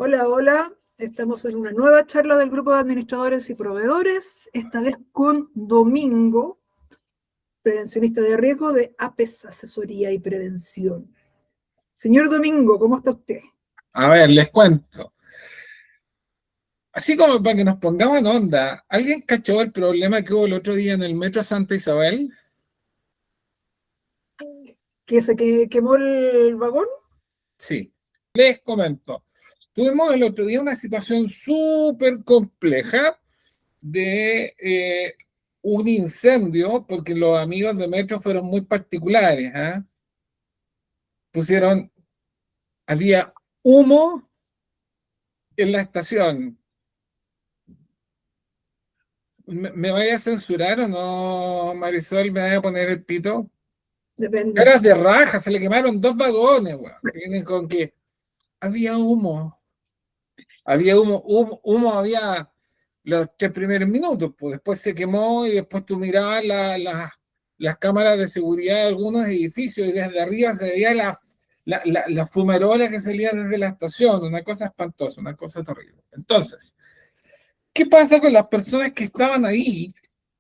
Hola, hola. Estamos en una nueva charla del grupo de administradores y proveedores, esta vez con Domingo, prevencionista de riesgo de APES, Asesoría y Prevención. Señor Domingo, ¿cómo está usted? A ver, les cuento. Así como para que nos pongamos en onda, ¿alguien cachó el problema que hubo el otro día en el metro Santa Isabel? ¿Que se quemó el vagón? Sí, les comento. Tuvimos el otro día una situación súper compleja de un incendio, porque los amigos de metro fueron muy particulares, ¿ah? Pusieron, había humo en la estación. ¿Me vaya a censurar o no, Marisol? ¿Me vaya a poner el pito? Depende. Caras de raja, se le quemaron dos vagones, weón. Vienen con que había humo. Había humo había los 3 primeros minutos, pues después se quemó y después tú mirabas las cámaras de seguridad de algunos edificios y desde arriba se veía la fumarola que salía desde la estación, una cosa espantosa, una cosa terrible. Entonces, ¿qué pasa con las personas que estaban ahí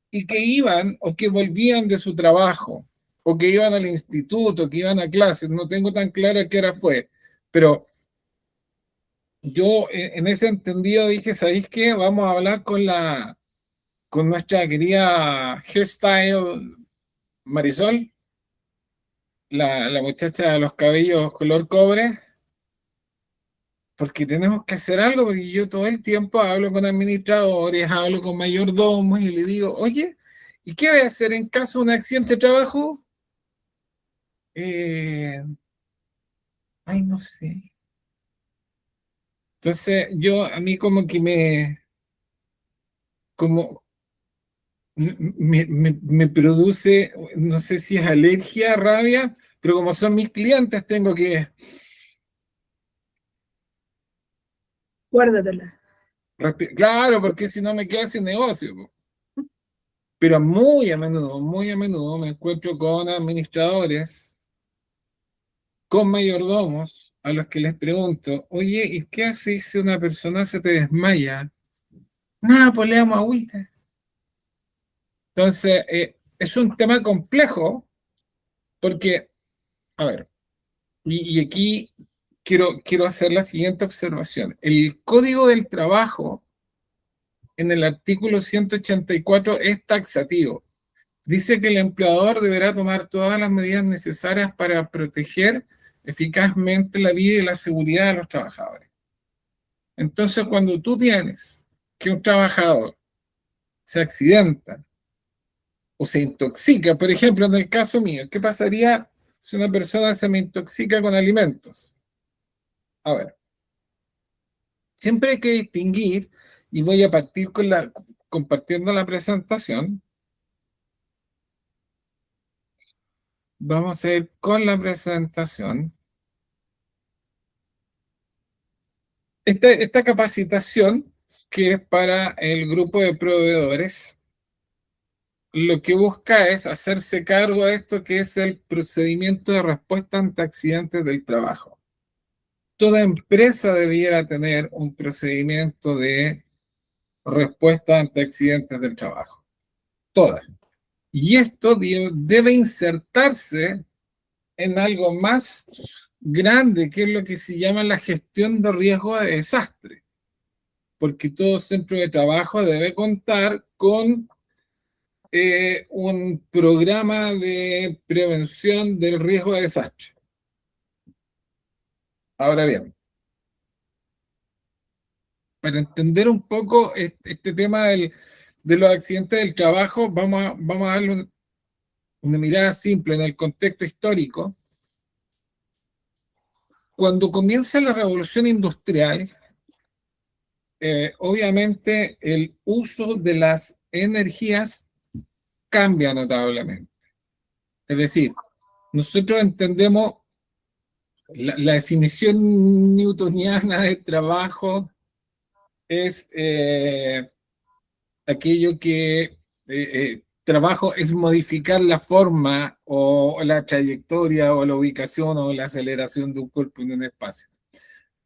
y que iban o que volvían de su trabajo o que iban al instituto, que iban a clases? No tengo tan claro a qué hora fue, pero yo en ese entendido dije, ¿sabéis qué? Vamos a hablar con nuestra querida hairstyle Marisol, la muchacha de los cabellos color cobre, porque tenemos que hacer algo, porque yo todo el tiempo hablo con administradores, hablo con mayordomos y le digo, oye, ¿y qué voy a hacer en caso de un accidente de trabajo? Eh, ay, no sé. Entonces, a mí como que como, me produce, no sé si es alergia, rabia, pero como son mis clientes, tengo que, Guárdatela. claro, porque si no me quedo sin negocio, po. Pero muy a menudo me encuentro con administradores, con mayordomos, a los que les pregunto, oye, ¿y qué haces si una persona se te desmaya? Nada, pues le damos agüita. Entonces, es un tema complejo porque, a ver, y aquí quiero hacer la siguiente observación. El Código del Trabajo, en el artículo 184, es taxativo. Dice que el empleador deberá tomar todas las medidas necesarias para proteger eficazmente la vida y la seguridad de los trabajadores. Entonces, cuando tú tienes que un trabajador se accidenta o se intoxica, por ejemplo, en el caso mío, ¿qué pasaría si una persona se me intoxica con alimentos? A ver, siempre hay que distinguir, y voy a partir compartiendo la presentación. Vamos a ir con la presentación. Esta capacitación, que es para el grupo de proveedores, lo que busca es hacerse cargo de esto que es el procedimiento de respuesta ante accidentes del trabajo. Toda empresa debiera tener un procedimiento de respuesta ante accidentes del trabajo. Todas. Y esto debe insertarse en algo más grande, que es lo que se llama la gestión de riesgo de desastre, porque todo centro de trabajo debe contar con un programa de prevención del riesgo de desastre. Ahora bien, para entender un poco este tema de los accidentes del trabajo, vamos a darle una mirada simple en el contexto histórico. Cuando comienza la revolución industrial, obviamente el uso de las energías cambia notablemente. Es decir, nosotros entendemos la definición newtoniana de trabajo es aquello que trabajo es modificar la forma o la trayectoria o la ubicación o la aceleración de un cuerpo en un espacio.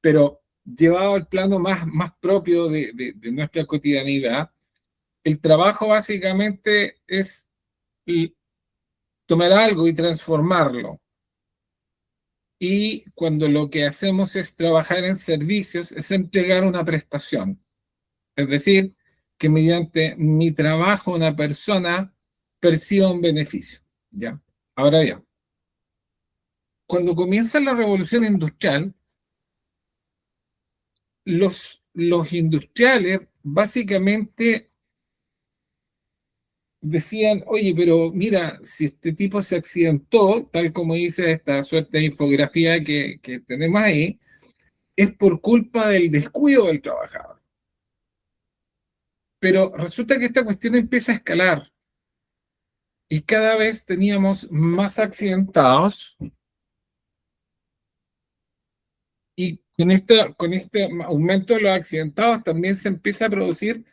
Pero llevado al plano más propio de nuestra cotidianidad, el trabajo básicamente es tomar algo y transformarlo. Y cuando lo que hacemos es trabajar en servicios, es entregar una prestación. Es decir, que mediante mi trabajo una persona perciba un beneficio. ¿Ya? Ahora bien, cuando comienza la revolución industrial, los industriales básicamente decían, oye, pero mira, si este tipo se accidentó, tal como dice esta suerte de infografía que tenemos ahí, es por culpa del descuido del trabajador. Pero resulta que esta cuestión empieza a escalar y cada vez teníamos más accidentados y con este aumento de los accidentados también se empieza a producir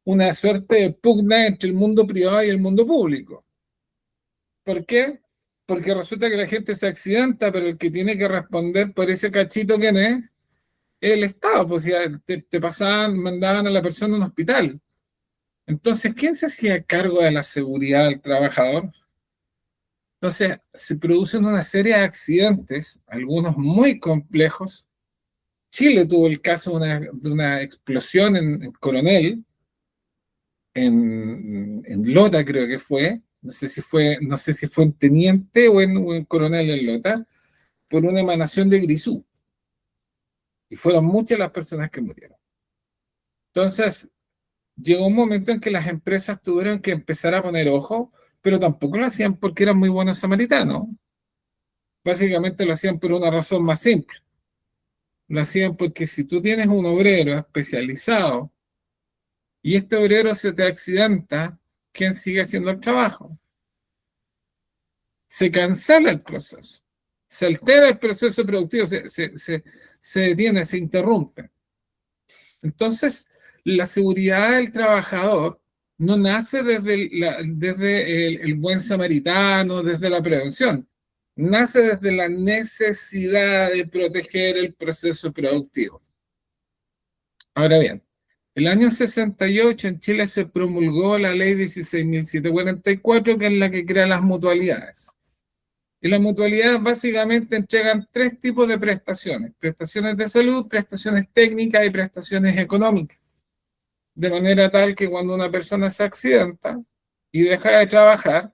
una suerte de pugna entre el mundo privado y el mundo público. ¿Por qué? Porque resulta que la gente se accidenta, pero el que tiene que responder por ese cachito que es el Estado, pues si te pasaban, mandaban a la persona a un hospital. Entonces, ¿quién se hacía cargo de la seguridad del trabajador? Entonces, se producen una serie de accidentes, algunos muy complejos. Chile tuvo el caso de una explosión en Coronel, en Lota creo que fue, no sé si fue en Teniente o en Coronel en Lota, por una emanación de grisú. Y fueron muchas las personas que murieron. Entonces, llegó un momento en que las empresas tuvieron que empezar a poner ojo, pero tampoco lo hacían porque eran muy buenos samaritanos. Básicamente lo hacían por una razón más simple. Lo hacían porque si tú tienes un obrero especializado y este obrero se te accidenta, ¿quién sigue haciendo el trabajo? Se cancela el proceso, se altera el proceso productivo, se detiene, se interrumpe. Entonces, la seguridad del trabajador no nace desde el buen samaritano, desde la prevención, nace desde la necesidad de proteger el proceso productivo. Ahora bien, el año 68 en Chile se promulgó la ley 16.744, que es la que crea las mutualidades. Y las mutualidades básicamente entregan tres tipos de prestaciones: prestaciones de salud, prestaciones técnicas y prestaciones económicas. De manera tal que cuando una persona se accidenta y deja de trabajar,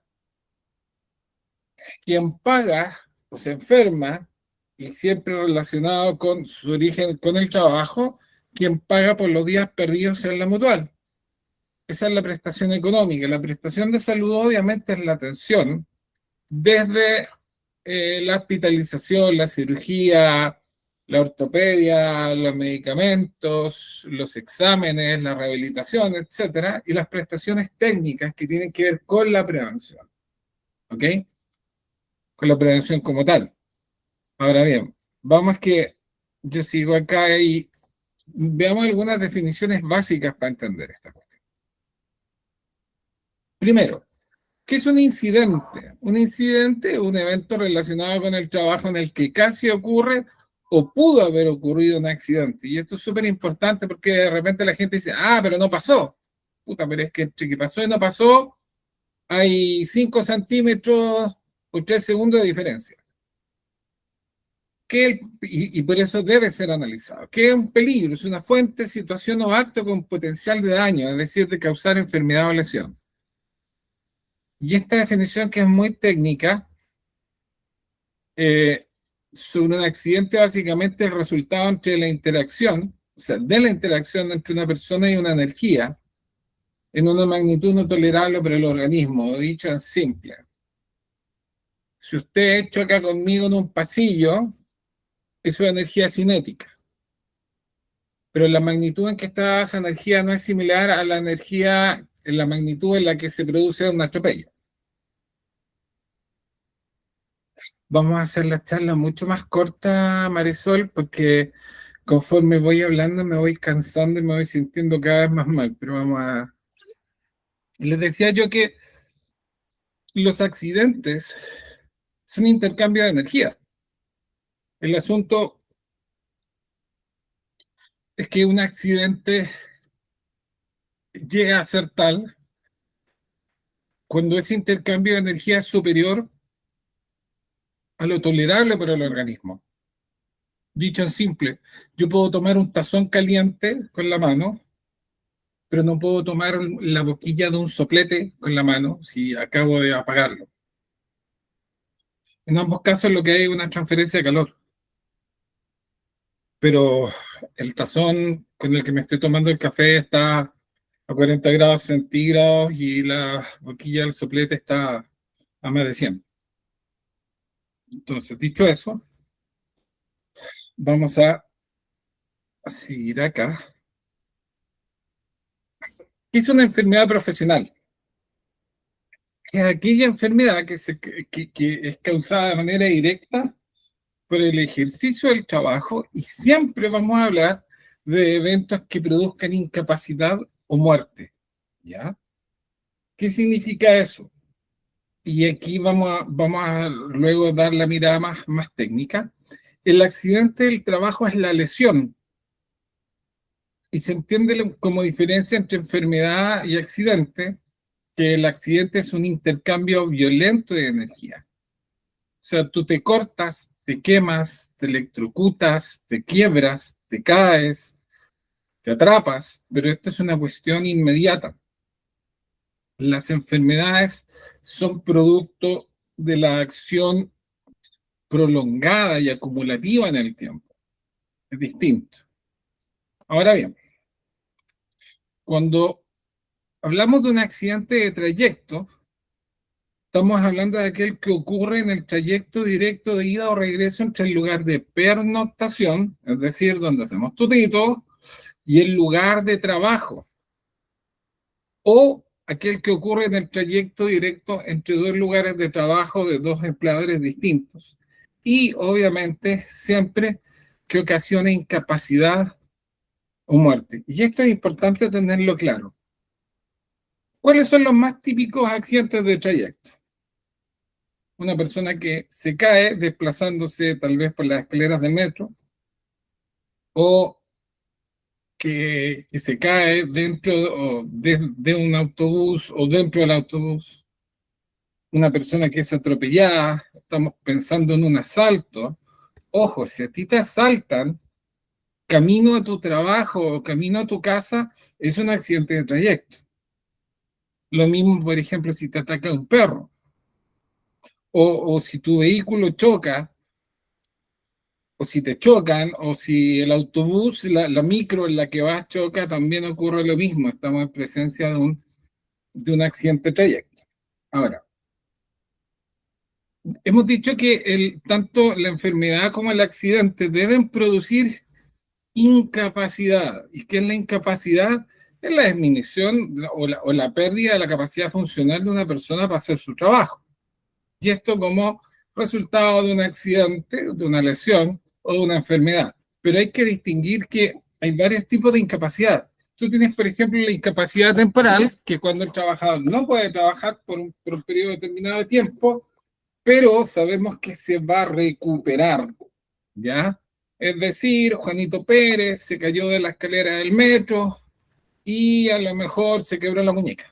quien paga o se enferma, y siempre relacionado con su origen con el trabajo, quien paga por los días perdidos en la mutual. Esa es la prestación económica. La prestación de salud obviamente es la atención desde la hospitalización, la cirugía, la ortopedia, los medicamentos, los exámenes, la rehabilitación, etcétera, y las prestaciones técnicas que tienen que ver con la prevención, ¿ok? Con la prevención como tal. Ahora bien, vamos que yo sigo acá y veamos algunas definiciones básicas para entender esta cuestión. Primero, ¿qué es un incidente? Un incidente es un evento relacionado con el trabajo en el que casi ocurre o pudo haber ocurrido un accidente. Y esto es súper importante porque de repente la gente dice, ah, pero no pasó. Puta, pero es que entre que pasó y no pasó hay 5 centímetros o 3 segundos de diferencia. Y por eso debe ser analizado. ¿Qué es un peligro? Es una fuente, situación o acto con potencial de daño, es decir, de causar enfermedad o lesión. Y esta definición, que es muy técnica, eh, sobre un accidente básicamente el resultado entre la interacción, o sea, de la interacción entre una persona y una energía, en una magnitud no tolerable para el organismo, dicho en simple. Si usted choca conmigo en un pasillo, eso es energía cinética. Pero la magnitud en que está esa energía no es similar a la energía, en la magnitud en la que se produce un atropello. Vamos a hacer la charla mucho más corta, Marisol, porque conforme voy hablando me voy cansando y me voy sintiendo cada vez más mal. Pero vamos a... Les decía yo que los accidentes son intercambio de energía. El asunto es que un accidente llega a ser tal cuando ese intercambio de energía es superior a lo tolerable para el organismo. Dicho en simple, yo puedo tomar un tazón caliente con la mano, pero no puedo tomar la boquilla de un soplete con la mano si acabo de apagarlo. En ambos casos lo que hay es una transferencia de calor, pero el tazón con el que me estoy tomando el café está a 40 grados centígrados y la boquilla del soplete está a más de 100. Entonces, dicho eso, vamos a seguir acá. ¿Qué es una enfermedad profesional? Es aquella enfermedad que es causada de manera directa por el ejercicio del trabajo y siempre vamos a hablar de eventos que produzcan incapacidad o muerte. ¿Ya? ¿Qué significa eso? Y aquí vamos a luego dar la mirada más técnica. El accidente del trabajo es la lesión y se entiende como diferencia entre enfermedad y accidente, que el accidente es un intercambio violento de energía. O sea, tú te cortas, te quemas, te electrocutas, te quiebras, te caes, te atrapas, pero esto es una cuestión inmediata. Las enfermedades son producto de la acción prolongada y acumulativa en el tiempo. Es distinto. Ahora bien, cuando hablamos de un accidente de trayecto, estamos hablando de aquel que ocurre en el trayecto directo de ida o regreso entre el lugar de pernoctación, es decir, donde hacemos tutito, y el lugar de trabajo, o aquel que ocurre en el trayecto directo entre dos lugares de trabajo de dos empleadores distintos. Y obviamente siempre que ocasiona incapacidad o muerte. Y esto es importante tenerlo claro. ¿Cuáles son los más típicos accidentes de trayecto? Una persona que se cae desplazándose tal vez por las escaleras del metro, o que se cae dentro de un autobús o dentro del autobús, una persona que es atropellada, estamos pensando en un asalto. Ojo, si a ti te asaltan camino a tu trabajo o camino a tu casa, es un accidente de trayecto. Lo mismo, por ejemplo, si te ataca un perro o si tu vehículo choca, o si te chocan, o si el autobús, la micro en la que vas choca, también ocurre lo mismo. Estamos en presencia de un accidente de trayecto. Ahora, hemos dicho que tanto la enfermedad como el accidente deben producir incapacidad. ¿Y qué es la incapacidad? Es la disminución o la pérdida de la capacidad funcional de una persona para hacer su trabajo. Y esto como resultado de un accidente, de una lesión o de una enfermedad. Pero hay que distinguir que hay varios tipos de incapacidad. Tú tienes, por ejemplo, la incapacidad temporal, que cuando el trabajador no puede trabajar por un periodo determinado de tiempo, pero sabemos que se va a recuperar, ¿ya? Es decir, Juanito Pérez se cayó de la escalera del metro y a lo mejor se quebró la muñeca.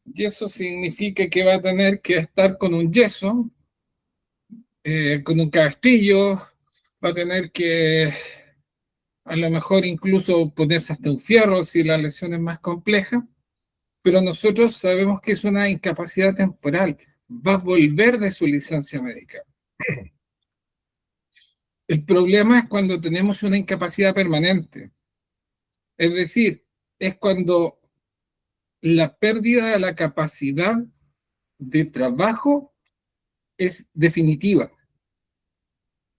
Y eso significa que va a tener que estar con un yeso, con un castillo, va a tener que a lo mejor incluso ponerse hasta un fierro si la lesión es más compleja, pero nosotros sabemos que es una incapacidad temporal, va a volver de su licencia médica. El problema es cuando tenemos una incapacidad permanente, es decir, es cuando la pérdida de la capacidad de trabajo es definitiva,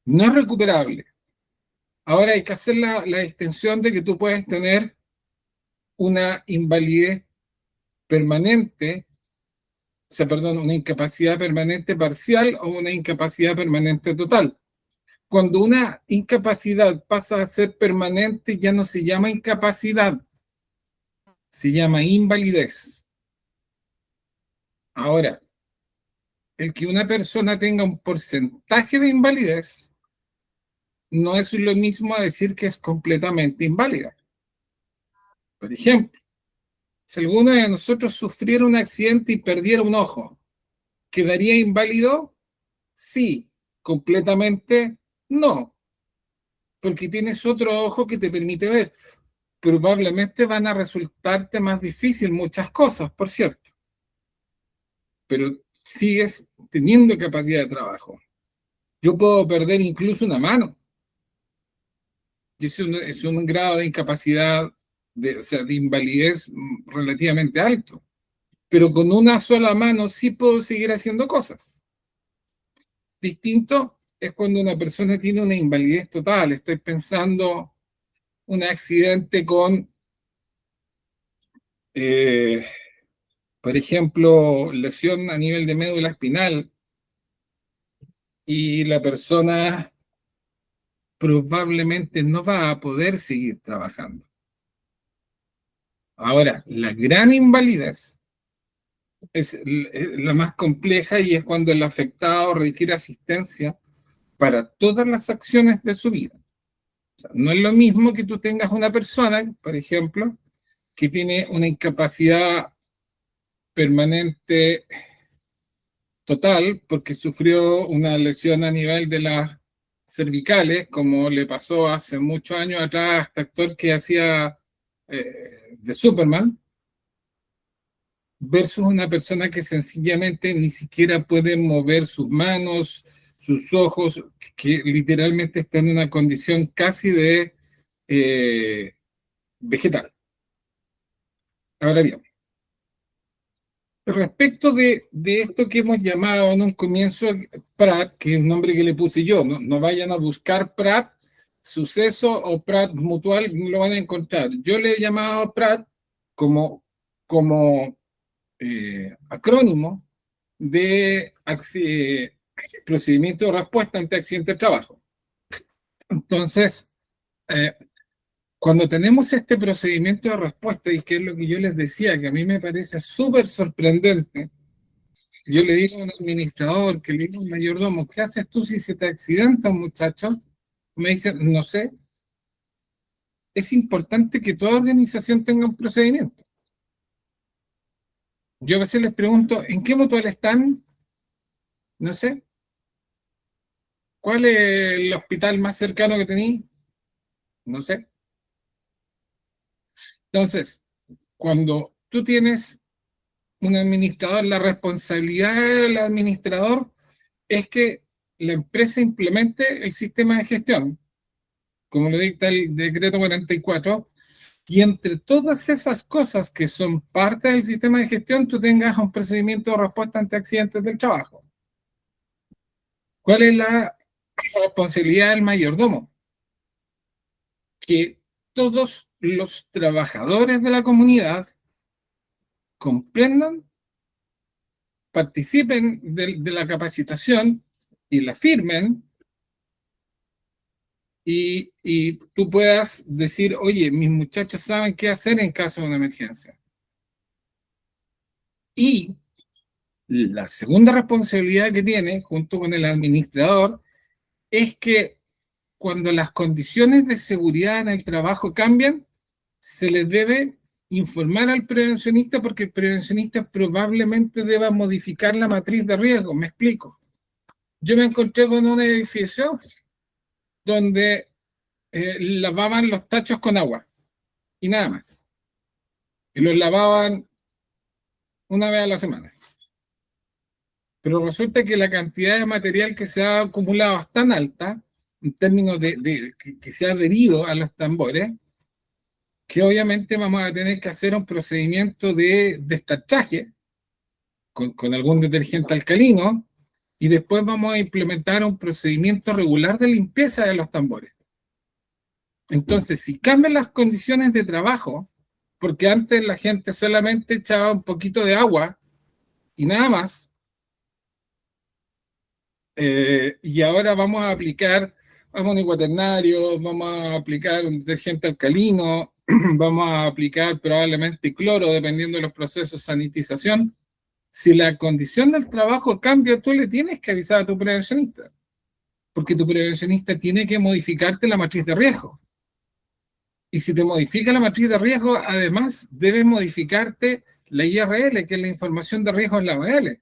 no es recuperable. Ahora hay que hacer la distinción de que tú puedes tener una invalidez permanente, o sea, perdón, una incapacidad permanente parcial o una incapacidad permanente total. Cuando una incapacidad pasa a ser permanente, ya no se llama incapacidad, se llama invalidez. Ahora, el que una persona tenga un porcentaje de invalidez no es lo mismo a decir que es completamente inválida. Por ejemplo, si alguno de nosotros sufriera un accidente y perdiera un ojo, ¿quedaría inválido? Sí, completamente no, porque tienes otro ojo que te permite ver. Probablemente van a resultarte más difícil muchas cosas, por cierto, pero sigues teniendo capacidad de trabajo. Yo puedo perder incluso una mano, y es un grado de incapacidad, o sea, de invalidez relativamente alto, pero con una sola mano sí puedo seguir haciendo cosas. Distinto es cuando una persona tiene una invalidez total. Estoy pensando un accidente con, eh, por ejemplo, lesión a nivel de médula espinal y la persona probablemente no va a poder seguir trabajando. Ahora, la gran invalidez es la más compleja y es cuando el afectado requiere asistencia para todas las acciones de su vida. O sea, no es lo mismo que tú tengas una persona, por ejemplo, que tiene una incapacidad permanente total porque sufrió una lesión a nivel de las cervicales, como le pasó hace muchos años atrás a este actor que hacía de Superman, versus una persona que sencillamente ni siquiera puede mover sus manos, sus ojos, que literalmente está en una condición casi de eh, vegetal. Ahora bien, respecto de esto que hemos llamado en un comienzo Pratt, que es un nombre que le puse yo, no vayan a buscar Pratt suceso o Pratt mutual, no lo van a encontrar. Yo le he llamado Pratt como, como acrónimo de procedimiento de respuesta ante accidente de trabajo. Entonces, eh, cuando tenemos este procedimiento de respuesta, y que es lo que yo les decía, que a mí me parece súper sorprendente, yo le digo a un administrador, que le digo a un mayordomo, ¿qué haces tú si se te accidenta un muchacho? Me dice, no sé. Es importante que toda organización tenga un procedimiento. Yo a veces les pregunto, ¿en qué mutual están? No sé. ¿Cuál es el hospital más cercano que tenéis? No sé. Entonces, cuando tú tienes un administrador, la responsabilidad del administrador es que la empresa implemente el sistema de gestión, como lo dicta el decreto 44, y entre todas esas cosas que son parte del sistema de gestión, tú tengas un procedimiento de respuesta ante accidentes del trabajo. ¿Cuál es la responsabilidad del mayordomo? Que todos los trabajadores de la comunidad comprendan, participen de la capacitación y la firmen, y tú puedas decir, oye, mis muchachos saben qué hacer en caso de una emergencia. Y la segunda responsabilidad que tiene, junto con el administrador, es que cuando las condiciones de seguridad en el trabajo cambian, se les debe informar al prevencionista, porque el prevencionista probablemente deba modificar la matriz de riesgo. Me explico. Yo me encontré con un edificio donde lavaban los tachos con agua y nada más. Y los lavaban una vez a la semana. Pero resulta que la cantidad de material que se ha acumulado es tan alta, en términos de que se ha adherido a los tambores, que obviamente vamos a tener que hacer un procedimiento de destachaje con algún detergente alcalino, y después vamos a implementar un procedimiento regular de limpieza de los tambores. Entonces, si cambian las condiciones de trabajo, porque antes la gente solamente echaba un poquito de agua y nada más, y ahora vamos a aplicar amonio cuaternario, vamos a aplicar un detergente alcalino, vamos a aplicar probablemente cloro, dependiendo de los procesos de sanitización. Si la condición del trabajo cambia, tú le tienes que avisar a tu prevencionista, porque tu prevencionista tiene que modificarte la matriz de riesgo. Y si te modifica la matriz de riesgo, además debes modificarte la IRL, que es la información de riesgos laborales.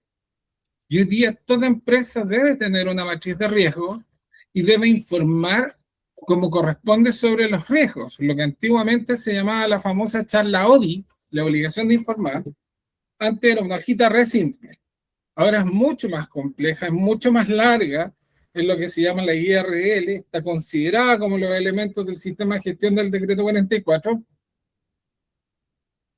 Y hoy día toda empresa debe tener una matriz de riesgo y debe informar como corresponde sobre los riesgos, lo que antiguamente se llamaba la famosa charla ODI, la obligación de informar. Antes era una hojita re simple, ahora es mucho más compleja, es mucho más larga, es lo que se llama la IRL, está considerada como los elementos del sistema de gestión del decreto 44.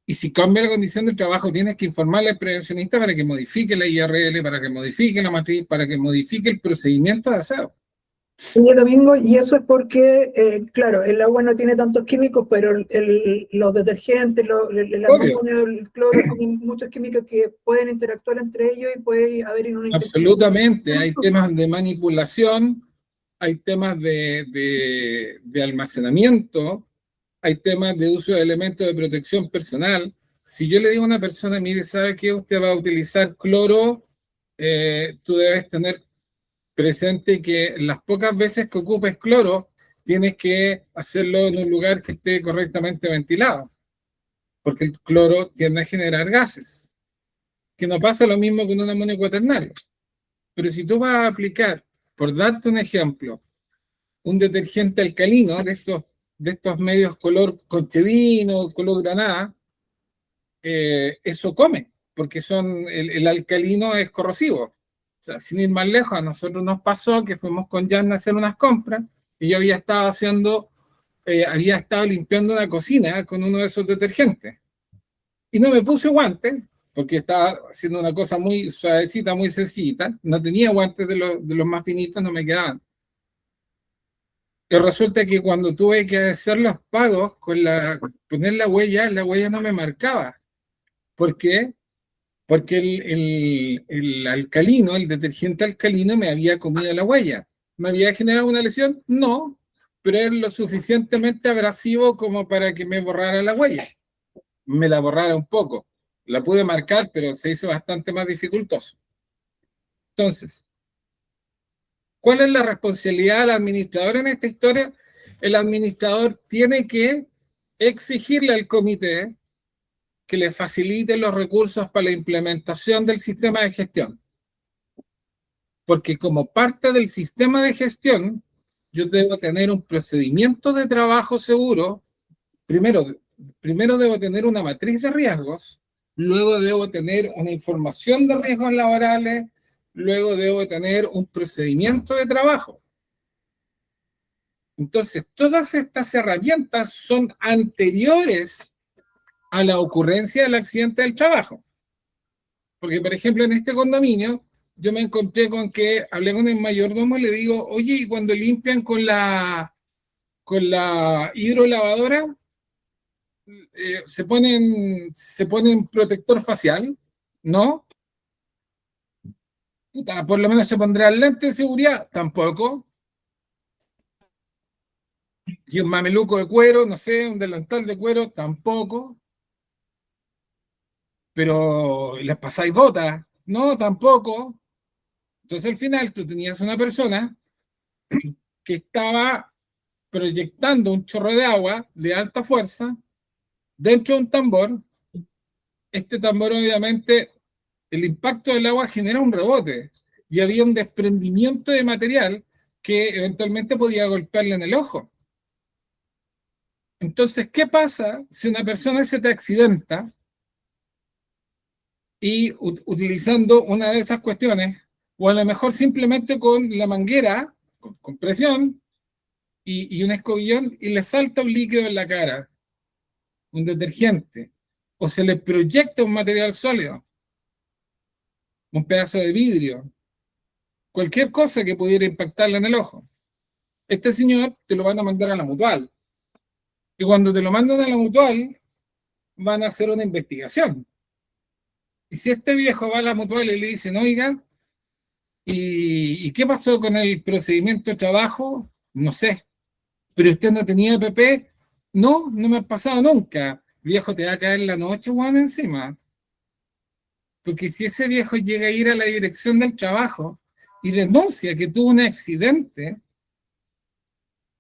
Y si cambia la condición del trabajo, tienes que informarle al prevencionista para que modifique la IRL, para que modifique la matriz, para que modifique el procedimiento de aseo. Oye, Domingo, y eso es porque, claro, el agua no tiene tantos químicos, pero los detergentes, el amonio, el cloro, tienen muchos químicos que pueden interactuar entre ellos y puede haber una Absolutamente, hay temas de manipulación, hay temas de almacenamiento, hay temas de uso de elementos de protección personal. Si yo le digo a una persona, mire, ¿sabe qué? Usted va a utilizar cloro, tú debes tener presente que las pocas veces que ocupes cloro, tienes que hacerlo en un lugar que esté correctamente ventilado, porque el cloro tiende a generar gases, que no pasa lo mismo con un amonio cuaternario. Pero si tú vas a aplicar, por darte un ejemplo, un detergente alcalino de estos medios color conchevino, color granada, eso come, porque el alcalino es corrosivo. O sea, sin ir más lejos, a nosotros nos pasó que fuimos con Jan a hacer unas compras y yo había estado limpiando una cocina con uno de esos detergentes. Y no me puse guantes, porque estaba haciendo una cosa muy suavecita, muy sencilla. No tenía guantes de los más finitos, no me quedaban. Y resulta que cuando tuve que hacer los pagos, poner la huella no me marcaba. ¿Por qué? Porque el alcalino, el detergente alcalino, me había comido la huella. ¿Me había generado una lesión? No, pero es lo suficientemente abrasivo como para que me borrara la huella. Me la borrara un poco. La pude marcar, pero se hizo bastante más dificultoso. Entonces, ¿cuál es la responsabilidad del administrador en esta historia? El administrador tiene que exigirle al comité que le facilite los recursos para la implementación del sistema de gestión. Porque como parte del sistema de gestión, yo debo tener un procedimiento de trabajo seguro. Primero debo tener una matriz de riesgos, luego debo tener una información de riesgos laborales, luego debo tener un procedimiento de trabajo. Entonces, todas estas herramientas son anteriores a la ocurrencia del accidente del trabajo. Porque, por ejemplo, en este condominio, yo me encontré con que hablé con el mayordomo y le digo, oye, ¿y cuando limpian con la hidrolavadora, se ponen protector facial? ¿No? Puta, por lo menos se pondrá el lente de seguridad, tampoco. Y un mameluco de cuero, no sé, un delantal de cuero, tampoco. Pero les pasáis botas, no, tampoco. Entonces al final tú tenías una persona que estaba proyectando un chorro de agua de alta fuerza dentro de un tambor. Este tambor, obviamente, el impacto del agua genera un rebote y había un desprendimiento de material que eventualmente podía golpearle en el ojo. Entonces, ¿qué pasa si una persona se te accidenta y utilizando una de esas cuestiones, o a lo mejor simplemente con la manguera, con presión, y un escobillón, y le salta un líquido en la cara, un detergente, o se le proyecta un material sólido, un pedazo de vidrio, cualquier cosa que pudiera impactarle en el ojo? Este señor te lo van a mandar a la mutual. Y cuando te lo mandan a la mutual, van a hacer una investigación. Y si este viejo va a la mutual y le dicen, oiga, ¿y qué pasó con el procedimiento de trabajo? No sé. ¿Pero usted no tenía EPP? No, no me ha pasado nunca. Viejo, te va a caer la noche, Juan, encima. Porque si ese viejo llega a ir a la dirección del trabajo y denuncia que tuvo un accidente,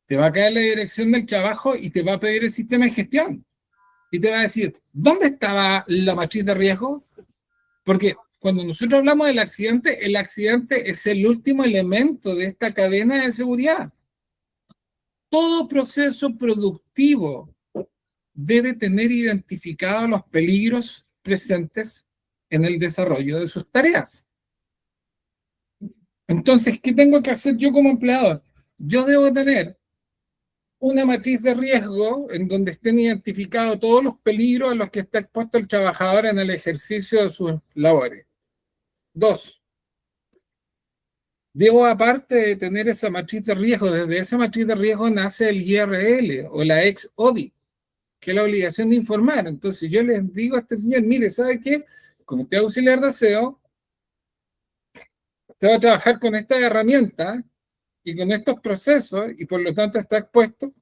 te va a caer la dirección del trabajo y te va a pedir el sistema de gestión. Y te va a decir, ¿dónde estaba la matriz de riesgo? Porque cuando nosotros hablamos del accidente, el accidente es el último elemento de esta cadena de seguridad. Todo proceso productivo debe tener identificados los peligros presentes en el desarrollo de sus tareas. Entonces, ¿qué tengo que hacer yo como empleador? Yo debo tener una matriz de riesgo en donde estén identificados todos los peligros a los que está expuesto el trabajador en el ejercicio de sus labores. 2, debo, aparte de tener esa matriz de riesgo, desde esa matriz de riesgo nace el IRL o la ex-ODI, que es la obligación de informar. Entonces yo les digo a este señor, mire, ¿sabe qué? Como usted es auxiliar de aseo, usted va a trabajar con esta herramienta y con estos procesos y por lo tanto está expuesto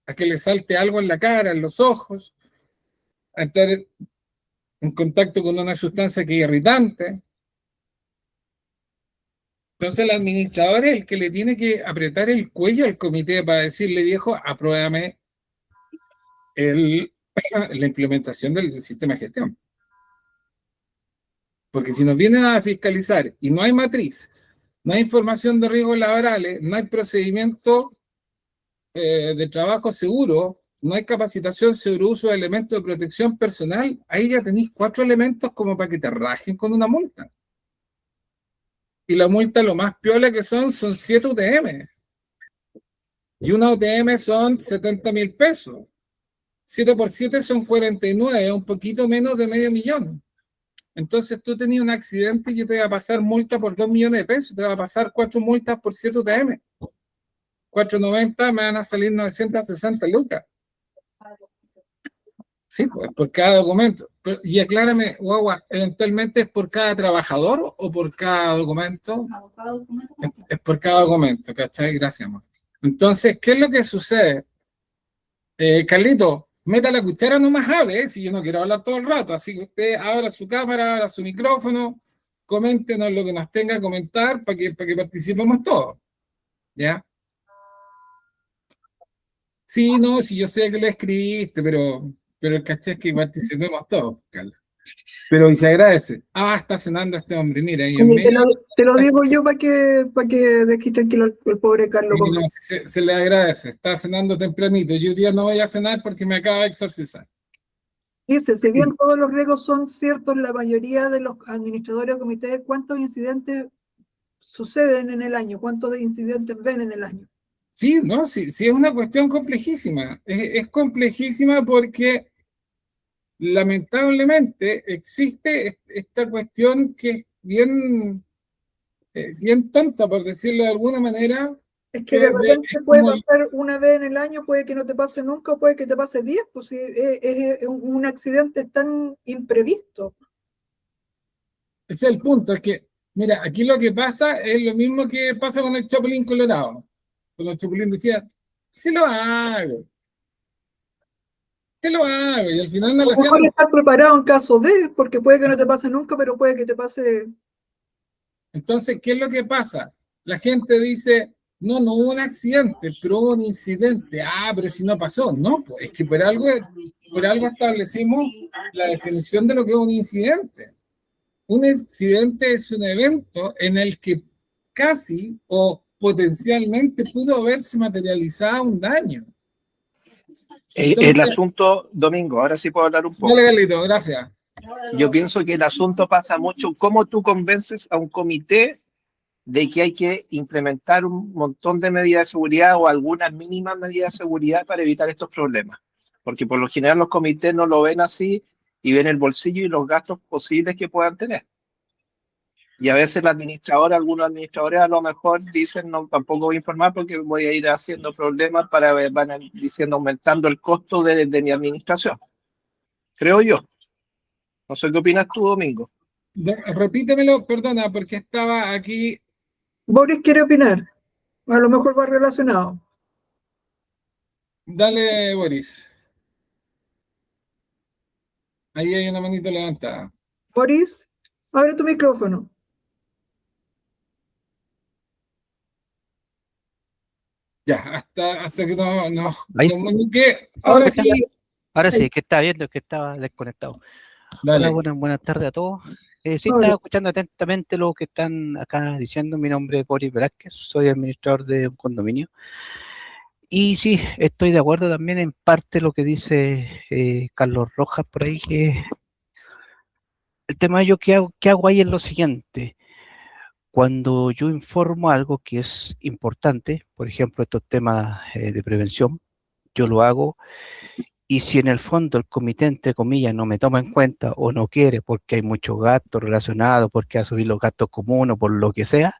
a que le salte algo en la cara, en los ojos, a entrar en contacto con una sustancia que es irritante. Entonces el administrador es el que le tiene que apretar el cuello al comité para decirle, viejo, apruébame la implementación del sistema de gestión. Porque si nos vienen a fiscalizar y no hay matriz, no hay información de riesgos laborales, no hay procedimiento de trabajo seguro, no hay capacitación sobre uso de elementos de protección personal, ahí ya tenéis 4 elementos como para que te rajen con una multa. Y la multa, lo más piola que son 7 UTM. Y una UTM son 70.000 pesos. 7 por 7 son 49, un poquito menos de $500.000. Entonces tú tenías un accidente y yo te voy a pasar multa por 2 millones de pesos, te voy a pasar 4 multas por 7 UTM. 490 me van a salir 960 lucas. Sí, pues por cada documento. Y aclárame, guagua, ¿eventualmente es por cada trabajador o por cada documento? Es por cada documento, ¿cachai? Gracias, amor. Entonces, ¿qué es lo que sucede? Carlito, meta la cuchara, no más hable, si yo no quiero hablar todo el rato, así que usted abra su cámara, abra su micrófono, coméntenos lo que nos tenga que comentar para que participemos todos, ¿ya? Sí, no, sí, yo sé que lo escribiste, pero el caché es que participemos todos, Carla. Pero y se agradece. Ah, está cenando este hombre, mira, y en Oye, medio te lo digo yo para que deje tranquilo el pobre Carlos. no, se le agradece, está cenando tempranito. Yo hoy día no voy a cenar porque me acaba de exorcizar. Dice, si bien todos los riesgos son ciertos, la mayoría de los administradores o comités, ¿cuántos incidentes suceden en el año? ¿Cuántos incidentes ven en el año? Sí, no, sí, sí es una cuestión complejísima. Es complejísima porque lamentablemente existe esta cuestión que es bien tonta, por decirlo de alguna manera. Es que de repente Es puede como, pasar una vez en el año, puede que no te pase nunca, puede que te pase 10, pues si es un accidente tan imprevisto. ese es el punto, es que, mira, aquí lo que pasa es lo mismo que pasa con el Chapulín Colorado. Cuando el Chapulín decía, sí lo hago, sí lo hago, y al final no A lo lo hacía mejor nunca. estar preparado en caso de, porque puede que no te pase nunca, pero puede que te pase. Entonces, ¿qué es lo que pasa? La gente dice, no, no hubo un accidente, pero hubo un incidente. Ah, pero si no pasó. No, pues es que por algo establecimos la definición de lo que es un incidente. Un incidente es un evento en el que casi o potencialmente pudo haberse materializado un daño. El Entonces, asunto, Domingo, ahora sí puedo hablar un dale, poco. Galito, gracias. Yo pienso que el asunto pasa mucho, cómo tú convences a un comité de que hay que implementar un montón de medidas de seguridad o algunas mínimas medidas de seguridad para evitar estos problemas. Porque por lo general los comités no lo ven así y ven el bolsillo y los gastos posibles que puedan tener. Y a veces algunos administradores a lo mejor dicen, no, tampoco voy a informar porque voy a ir haciendo problemas para ver, van diciendo aumentando el costo de mi administración. Creo yo. No sé qué opinas tú, Domingo. Repítemelo, perdona, porque estaba aquí. Boris quiere opinar, a lo mejor va relacionado. Dale, Boris. Ahí hay una manito levantada. Boris, abre tu micrófono. Ya, hasta que nos Ahí- comunique. Ahora sí, Ahora sí, que estaba viendo que estaba desconectado. Hola, dale. buenas tardes a todos. Sí, Hola. estaba escuchando atentamente lo que están acá diciendo. Mi nombre es Boris Velázquez, soy administrador de un condominio. Y sí, estoy de acuerdo también en parte lo que dice Carlos Rojas por ahí, que el tema yo qué hago ahí es lo siguiente. Cuando yo informo algo que es importante, por ejemplo, estos temas de prevención, yo lo hago. Y si en el fondo el comité, entre comillas, no me toma en cuenta o no quiere porque hay muchos gastos relacionados, porque va a subir los gastos comunes o por lo que sea,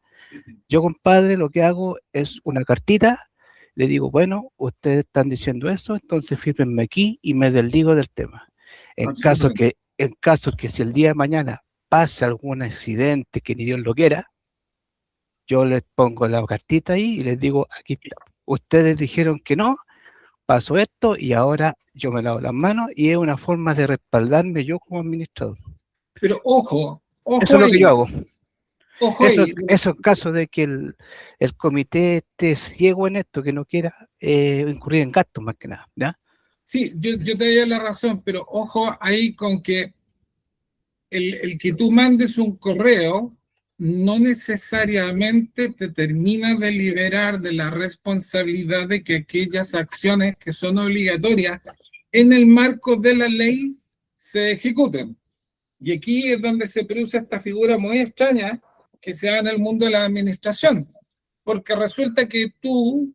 yo, compadre, lo que hago es una cartita, le digo, bueno, ustedes están diciendo eso, entonces fírmenme aquí y me desligo del tema. Absolutamente. En caso que si el día de mañana pasa algún accidente que ni Dios lo quiera, yo les pongo la cartita ahí y les digo, aquí está. Ustedes dijeron que no, pasó esto y ahora yo me lavo las manos y es una forma de respaldarme yo como administrador. Pero ojo Eso es lo que yo hago. ojo ahí. Eso en caso de que el comité esté ciego en esto, que no quiera incurrir en gastos más que nada, ¿ya? Sí, yo te doy la razón, pero ojo ahí con que el que tú mandes un correo no necesariamente te termina de liberar de la responsabilidad de que aquellas acciones que son obligatorias en el marco de la ley se ejecuten. Y aquí es donde se produce esta figura muy extraña que se da en el mundo de la administración, porque resulta que tú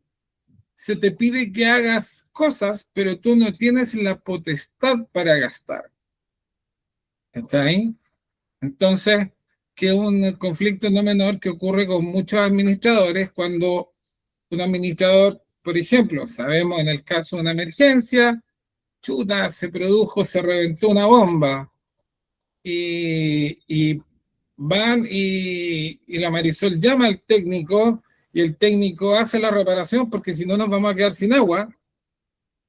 se te pide que hagas cosas, pero tú no tienes la potestad para gastar. ¿Está ahí? Entonces, que es un conflicto no menor que ocurre con muchos administradores cuando un administrador, por ejemplo, sabemos en el caso de una emergencia, chuta, se produjo, se reventó una bomba y van y la Marisol llama al técnico y el técnico hace la reparación porque si no nos vamos a quedar sin agua.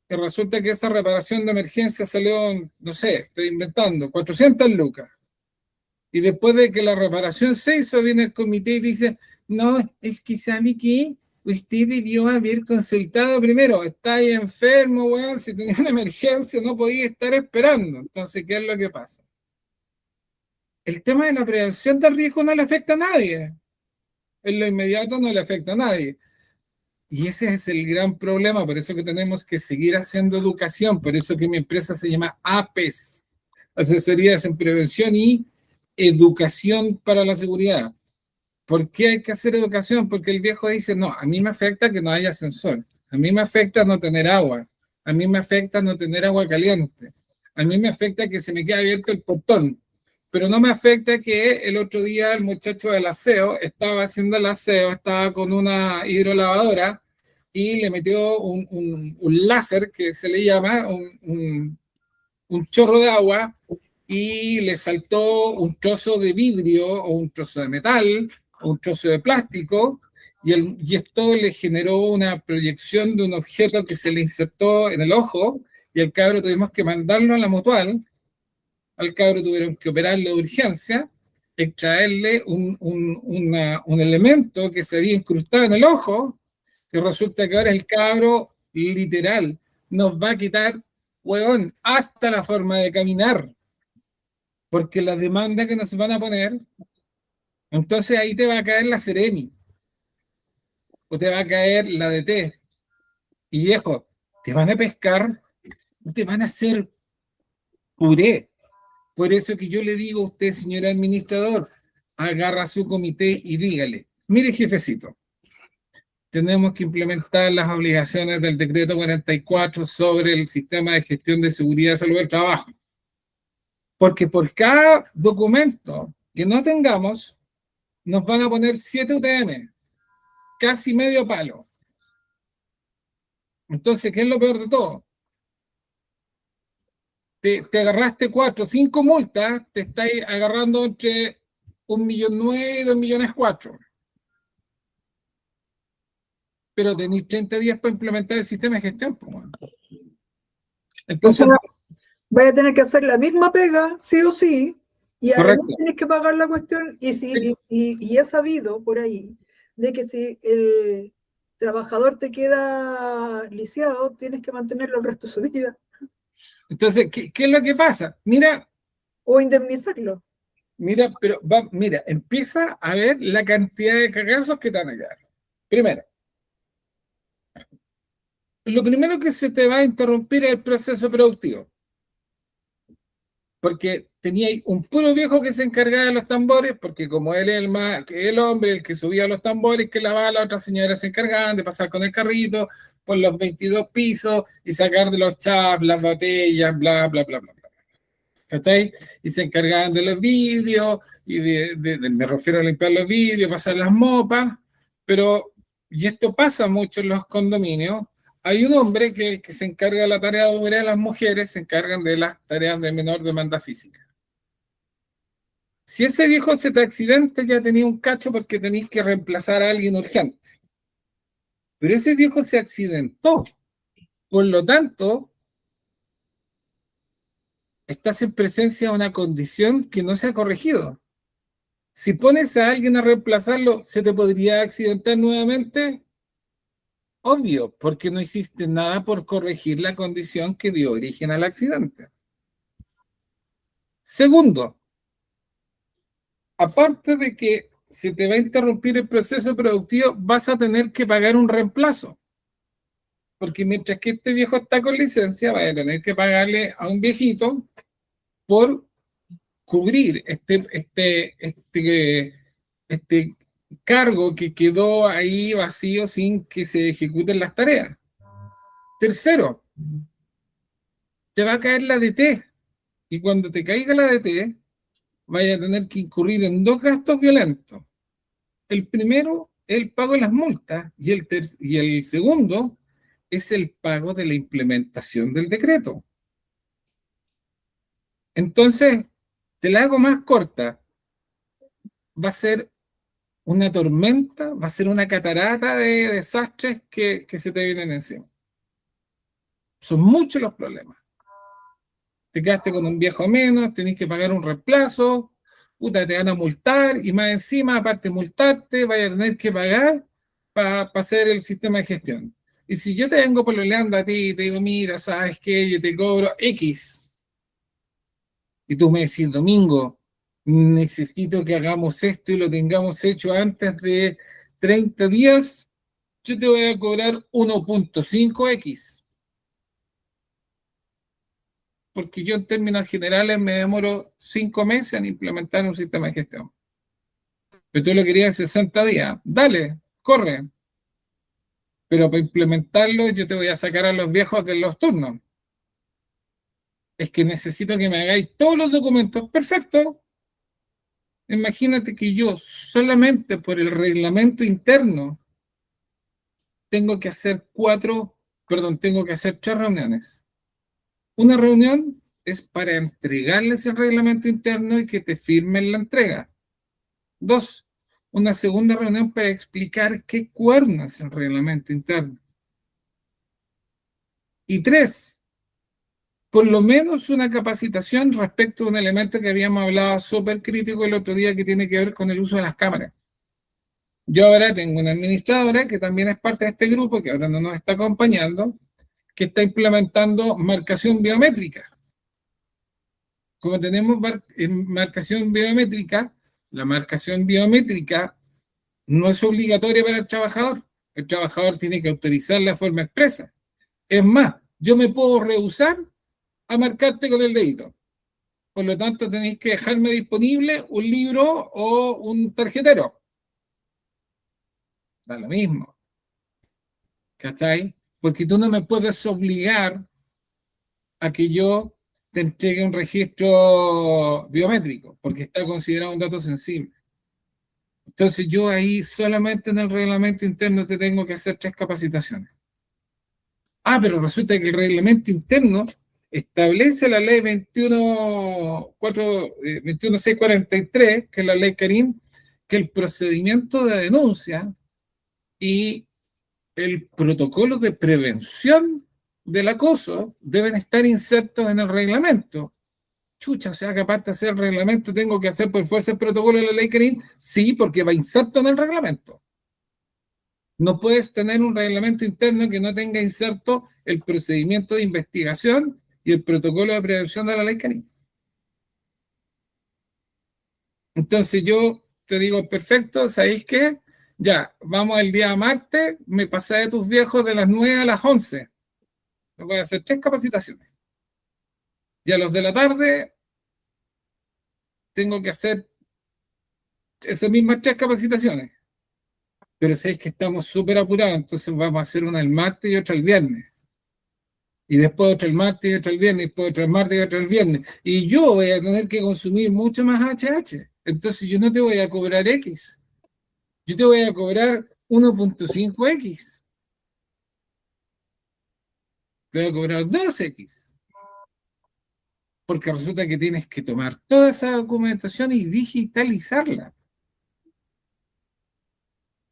Y resulta que esa reparación de emergencia salió, no sé, estoy inventando, 400 lucas. Y después de que la reparación se hizo, viene el comité y dice, no, es que sabe que usted debió haber consultado primero, está ahí enfermo, weón, si tenía una emergencia no podía estar esperando. Entonces, ¿qué es lo que pasa? El tema de la prevención del riesgo no le afecta a nadie. En lo inmediato no le afecta a nadie. Y ese es el gran problema, por eso que tenemos que seguir haciendo educación, por eso que mi empresa se llama APES, Asesorías en Prevención y Educación para la Seguridad. ¿Por qué hay que hacer educación? Porque el viejo dice, no, a mí me afecta que no haya ascensor, a mí me afecta no tener agua, a mí me afecta no tener agua caliente, a mí me afecta que se me quede abierto el portón, pero no me afecta que el otro día el muchacho del aseo estaba haciendo el aseo, estaba con una hidrolavadora y le metió un láser que se le llama un chorro de agua y le saltó un trozo de vidrio o un trozo de metal o un trozo de plástico y esto le generó una proyección de un objeto que se le insertó en el ojo y el cabro tuvimos que mandarlo a la mutual, al cabro tuvieron que operarlo de urgencia, extraerle un elemento que se había incrustado en el ojo y resulta que ahora el cabro literal nos va a quitar, huevón, hasta la forma de caminar porque la demanda que nos van a poner, entonces ahí te va a caer la Seremi, o te va a caer la DT, y viejo, te van a pescar, te van a hacer puré. Por eso que yo le digo a usted, señor administrador, agarra su comité y dígale, mire jefecito, tenemos que implementar las obligaciones del decreto 44 sobre el sistema de gestión de seguridad y salud del trabajo. Porque por cada documento que no tengamos, nos van a poner 7 UTM, casi medio palo. Entonces, ¿qué es lo peor de todo? Te agarraste 4 o 5 multas, te estáis agarrando entre 1.900.000 y 2.400.000. Pero tenéis 30 días para implementar el sistema de gestión. Pues, bueno. Entonces, O sea, vaya a tener que hacer la misma pega, sí o sí, y además correcto. tienes que pagar la cuestión, y he sabido por ahí de que si el trabajador te queda lisiado, tienes que mantenerlo el resto de su vida Entonces, ¿qué es lo que pasa? Mira, o indemnizarlo. mira, empieza a ver la cantidad de cagazos que te van a quedar. Primero, lo primero que se te va a interrumpir es el proceso productivo. Porque tenía ahí un puro viejo que se encargaba de los tambores, porque como él es el hombre, el que subía los tambores, que lavaba, la otra señora se encargaban de pasar con el carrito por los 22 pisos y sacar de los chaps, las botellas, bla, bla, bla, bla, bla. ¿Cachai? Y se encargaban de los vidrios, y me refiero a limpiar los vidrios, pasar las mopas, pero, y esto pasa mucho en los condominios, hay un hombre que es el que se encarga de la tarea de obra, las mujeres se encargan de las tareas de menor demanda física. Si ese viejo se te accidenta, ya tenía un cacho porque tenéis que reemplazar a alguien urgente. Pero ese viejo se accidentó. Por lo tanto, estás en presencia de una condición que no se ha corregido. Si pones a alguien a reemplazarlo, ¿se te podría accidentar nuevamente? Obvio, porque no hiciste nada por corregir la condición que dio origen al accidente. Segundo, aparte de que se te va a interrumpir el proceso productivo, vas a tener que pagar un reemplazo. Porque mientras que este viejo está con licencia, vas a tener que pagarle a un viejito por cubrir este cargo que quedó ahí vacío sin que se ejecuten las tareas. Tercero, te va a caer la DT. Y cuando te caiga la DT, vaya a tener que incurrir en dos gastos violentos. El primero es el pago de las multas y el segundo es el pago de la implementación del decreto. Entonces, te la hago más corta. Va a ser una tormenta, va a ser una catarata de desastres que se te vienen encima. Son muchos los problemas. Te quedaste con un viejo menos, tenés que pagar un reemplazo, puta, te van a multar y más encima, aparte de multarte, vaya a tener que pagar para hacer el sistema de gestión. Y si yo te vengo pololeando a ti y te digo, mira, ¿sabes qué? Yo te cobro X. Y tú me decís, Domingo, necesito que hagamos esto y lo tengamos hecho antes de 30 días, yo te voy a cobrar 1.5X. Porque yo en términos generales me demoro 5 meses en implementar un sistema de gestión. Pero tú lo querías en 60 días. Dale, corre. Pero para implementarlo yo te voy a sacar a los viejos de los turnos. Es que necesito que me hagáis todos los documentos. Perfecto. Imagínate que yo solamente por el reglamento interno tengo que hacer tengo que hacer 3 reuniones. Una reunión es para entregarles el reglamento interno y que te firmen la entrega. 2, una segunda reunión para explicar qué cuerno es el reglamento interno. Y 3, por lo menos una capacitación respecto a un elemento que habíamos hablado súper crítico el otro día que tiene que ver con el uso de las cámaras. Yo ahora tengo una administradora que también es parte de este grupo, que ahora no nos está acompañando, que está implementando marcación biométrica. Como tenemos marcación biométrica, la marcación biométrica no es obligatoria para el trabajador. El trabajador tiene que autorizarla de forma expresa. Es más, yo me puedo rehusar a marcarte con el dedito. Por lo tanto, tenéis que dejarme disponible un libro o un tarjetero. Da lo mismo. ¿Cachai? Porque tú no me puedes obligar a que yo te entregue un registro biométrico, porque está considerado un dato sensible. Entonces yo ahí solamente en el reglamento interno te tengo que hacer 3 capacitaciones. Ah, pero resulta que el reglamento interno establece la ley 21643, que es la ley Karim, que el procedimiento de denuncia y el protocolo de prevención del acoso deben estar insertos en el reglamento. Chucha, o sea que aparte de hacer el reglamento tengo que hacer por fuerza el protocolo de la ley Karim. Sí, porque va inserto en el reglamento. No puedes tener un reglamento interno que no tenga inserto el procedimiento de investigación y el protocolo de prevención de la ley canina. Entonces yo te digo, perfecto, ¿sabéis qué? Ya, vamos el día martes, me pasé de tus viejos de las 9 a las 11. Me voy a hacer 3 capacitaciones. Y a los de la tarde tengo que hacer esas mismas 3 capacitaciones. Pero sabéis que estamos súper apurados, entonces vamos a hacer una el martes y otra el viernes. Y después otra el martes y otra el viernes, y después otra el martes y otra el viernes. Y yo voy a tener que consumir mucho más HH. Entonces yo no te voy a cobrar X. Yo te voy a cobrar 1.5X. Te voy a cobrar 2X. Porque resulta que tienes que tomar toda esa documentación y digitalizarla.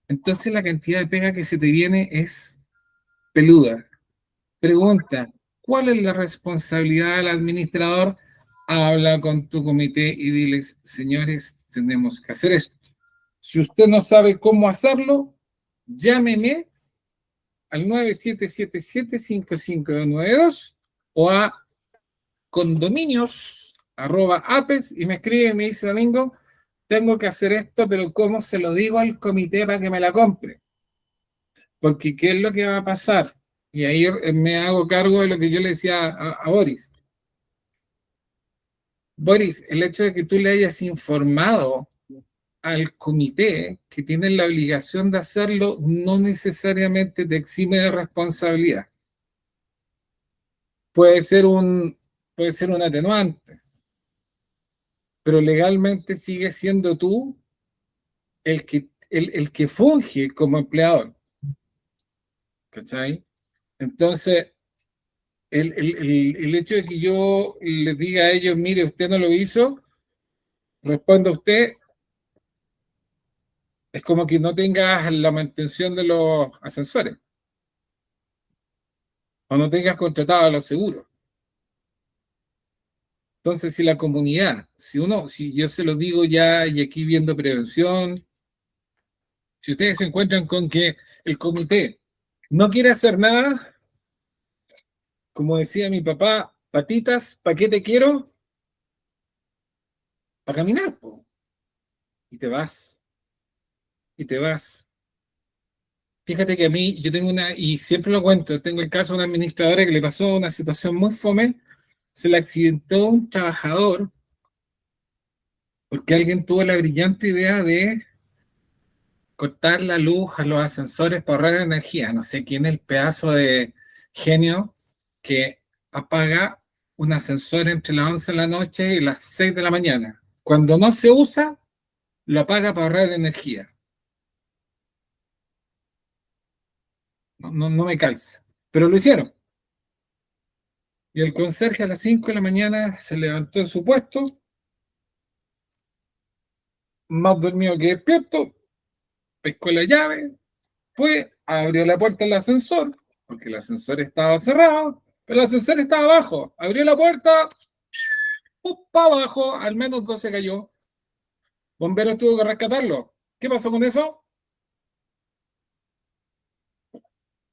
Entonces la cantidad de pega que se te viene es peluda. Pregunta, ¿cuál es la responsabilidad del administrador? Habla con tu comité y diles, señores, tenemos que hacer esto. Si usted no sabe cómo hacerlo, llámeme al 9777-5592 o a condominios@apes y me escribe y me dice, Domingo, tengo que hacer esto, pero ¿cómo se lo digo al comité para que me la compre? Porque ¿qué es lo que va a pasar? Y ahí me hago cargo de lo que yo le decía a Boris. Boris, el hecho de que tú le hayas informado al comité que tienen la obligación de hacerlo no necesariamente te exime de responsabilidad. Puede ser un atenuante, pero legalmente sigues siendo tú el que funge como empleador. ¿Cachai? Entonces, el hecho de que yo les diga a ellos, mire, usted no lo hizo, responda usted, es como que no tengas la mantención de los ascensores o no tengas contratado a los seguros. Entonces, si la comunidad, si yo se lo digo ya y aquí viendo prevención, si ustedes se encuentran con que el comité no quiere hacer nada, como decía mi papá, patitas, ¿para qué te quiero? Para caminar, po. Y te vas. Y te vas. Fíjate que a mí, yo tengo y siempre lo cuento, tengo el caso de una administradora que le pasó una situación muy fome, se le accidentó un trabajador porque alguien tuvo la brillante idea de cortar la luz a los ascensores para ahorrar energía. No sé quién es el pedazo de genio que apaga un ascensor entre las 11 de la noche y las 6 de la mañana. Cuando no se usa, lo apaga para ahorrar energía. No me calza. Pero lo hicieron. Y el conserje a las 5 de la mañana se levantó de su puesto, más dormido que despierto, pescó la llave, abrió la puerta del ascensor, porque el ascensor estaba cerrado, pero el ascensor estaba abajo. Abrió la puerta, para abajo, al menos 2 se cayó. Bomberos tuvo que rescatarlo. ¿Qué pasó con eso?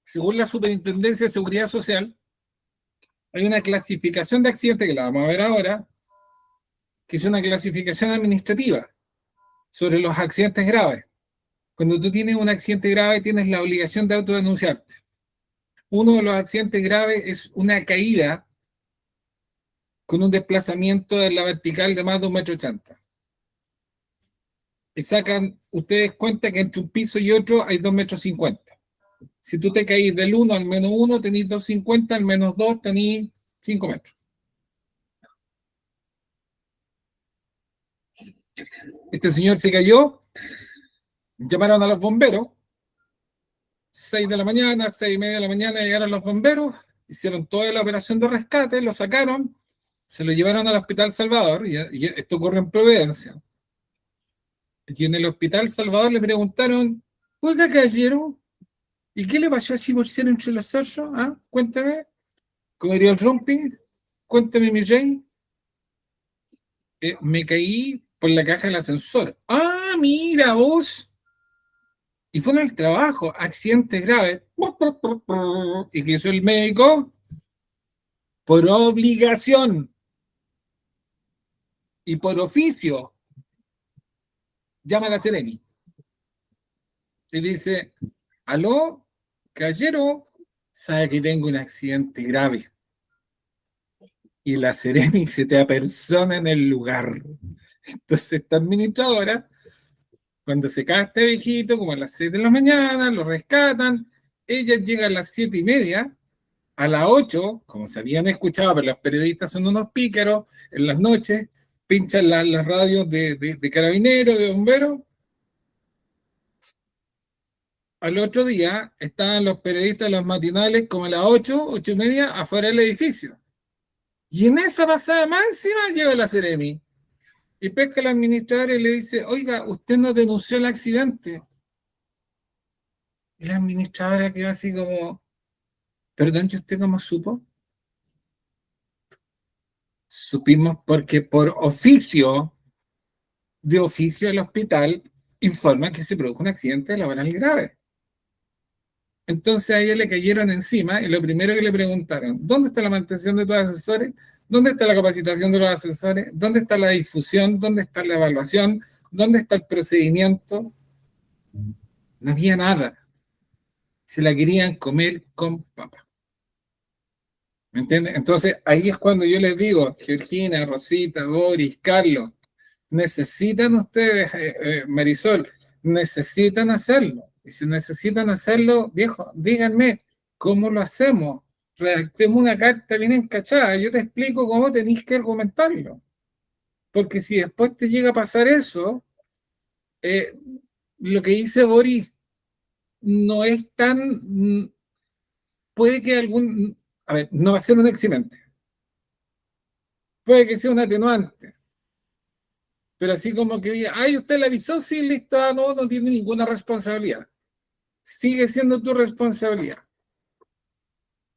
Según la Superintendencia de Seguridad Social, hay una clasificación de accidentes, que la vamos a ver ahora, que es una clasificación administrativa sobre los accidentes graves. Cuando tú tienes un accidente grave, tienes la obligación de autodenunciarte. Uno de los accidentes graves es una caída con un desplazamiento de la vertical de más de 1,80 m. Y sacan ustedes cuenta que entre un piso y otro hay 2,50 m. Si tú te caís del 1 al -1, tenés 2,50, al -2 tenés 5 metros. Este señor se cayó, llamaron a los bomberos, 6 de la mañana, 6:30 de la mañana llegaron los bomberos, hicieron toda la operación de rescate, lo sacaron, se lo llevaron al Hospital Salvador, y esto ocurre en Providencia. Y en el Hospital Salvador le preguntaron, oiga, caballero, ¿y qué le pasó así por ser entre los ojos? ¿Ah? Cuéntame. ¿Cómo diría el Rumpi? Cuéntame, mi rey. Me caí por la caja del ascensor. Ah, mira vos. Y fue en el trabajo, accidentes graves. ¿Y qué hizo el médico? Por obligación y por oficio, llama a la Seremi y dice, aló, caballero, sabe que tengo un accidente grave. Y la Seremi se te apersona en el lugar. Entonces esta administradora, cuando se cae este viejito, como a las 6 de la mañana, lo rescatan, ella llega a las 7:30, a las 8, como se habían escuchado, pero los periodistas son unos pícaros, en las noches pinchan las radios de carabineros, de bomberos. Al otro día estaban los periodistas de los matinales como a las 8, 8:30, afuera del edificio. Y en esa pasada más encima llega la Seremi y pesca al administrador y le dice, oiga, usted no denunció el accidente. Y la administradora quedó así como, perdón, ¿y usted cómo supo? Supimos porque por oficio, de oficio el hospital informa que se produjo un accidente laboral grave. Entonces a ella le cayeron encima y lo primero que le preguntaron, ¿dónde está la mantención de los asesores? ¿Dónde está la capacitación de los asesores? ¿Dónde está la difusión? ¿Dónde está la evaluación? ¿Dónde está el procedimiento? No había nada. Se la querían comer con papa. ¿Me entiendes? Entonces ahí es cuando yo les digo, Georgina, Rosita, Boris, Carlos, necesitan ustedes, Marisol, necesitan hacerlo. Y si necesitan hacerlo, viejo, díganme, ¿cómo lo hacemos? Redactemos una carta bien encachada. Yo te explico cómo tenéis que argumentarlo. Porque si después te llega a pasar eso, lo que dice Boris no es tan... Puede que algún... A ver, no va a ser un eximente. Puede que sea un atenuante. Pero así como que diga, ay, usted le avisó, sí, listo, no, no tiene ninguna responsabilidad. Sigue siendo tu responsabilidad.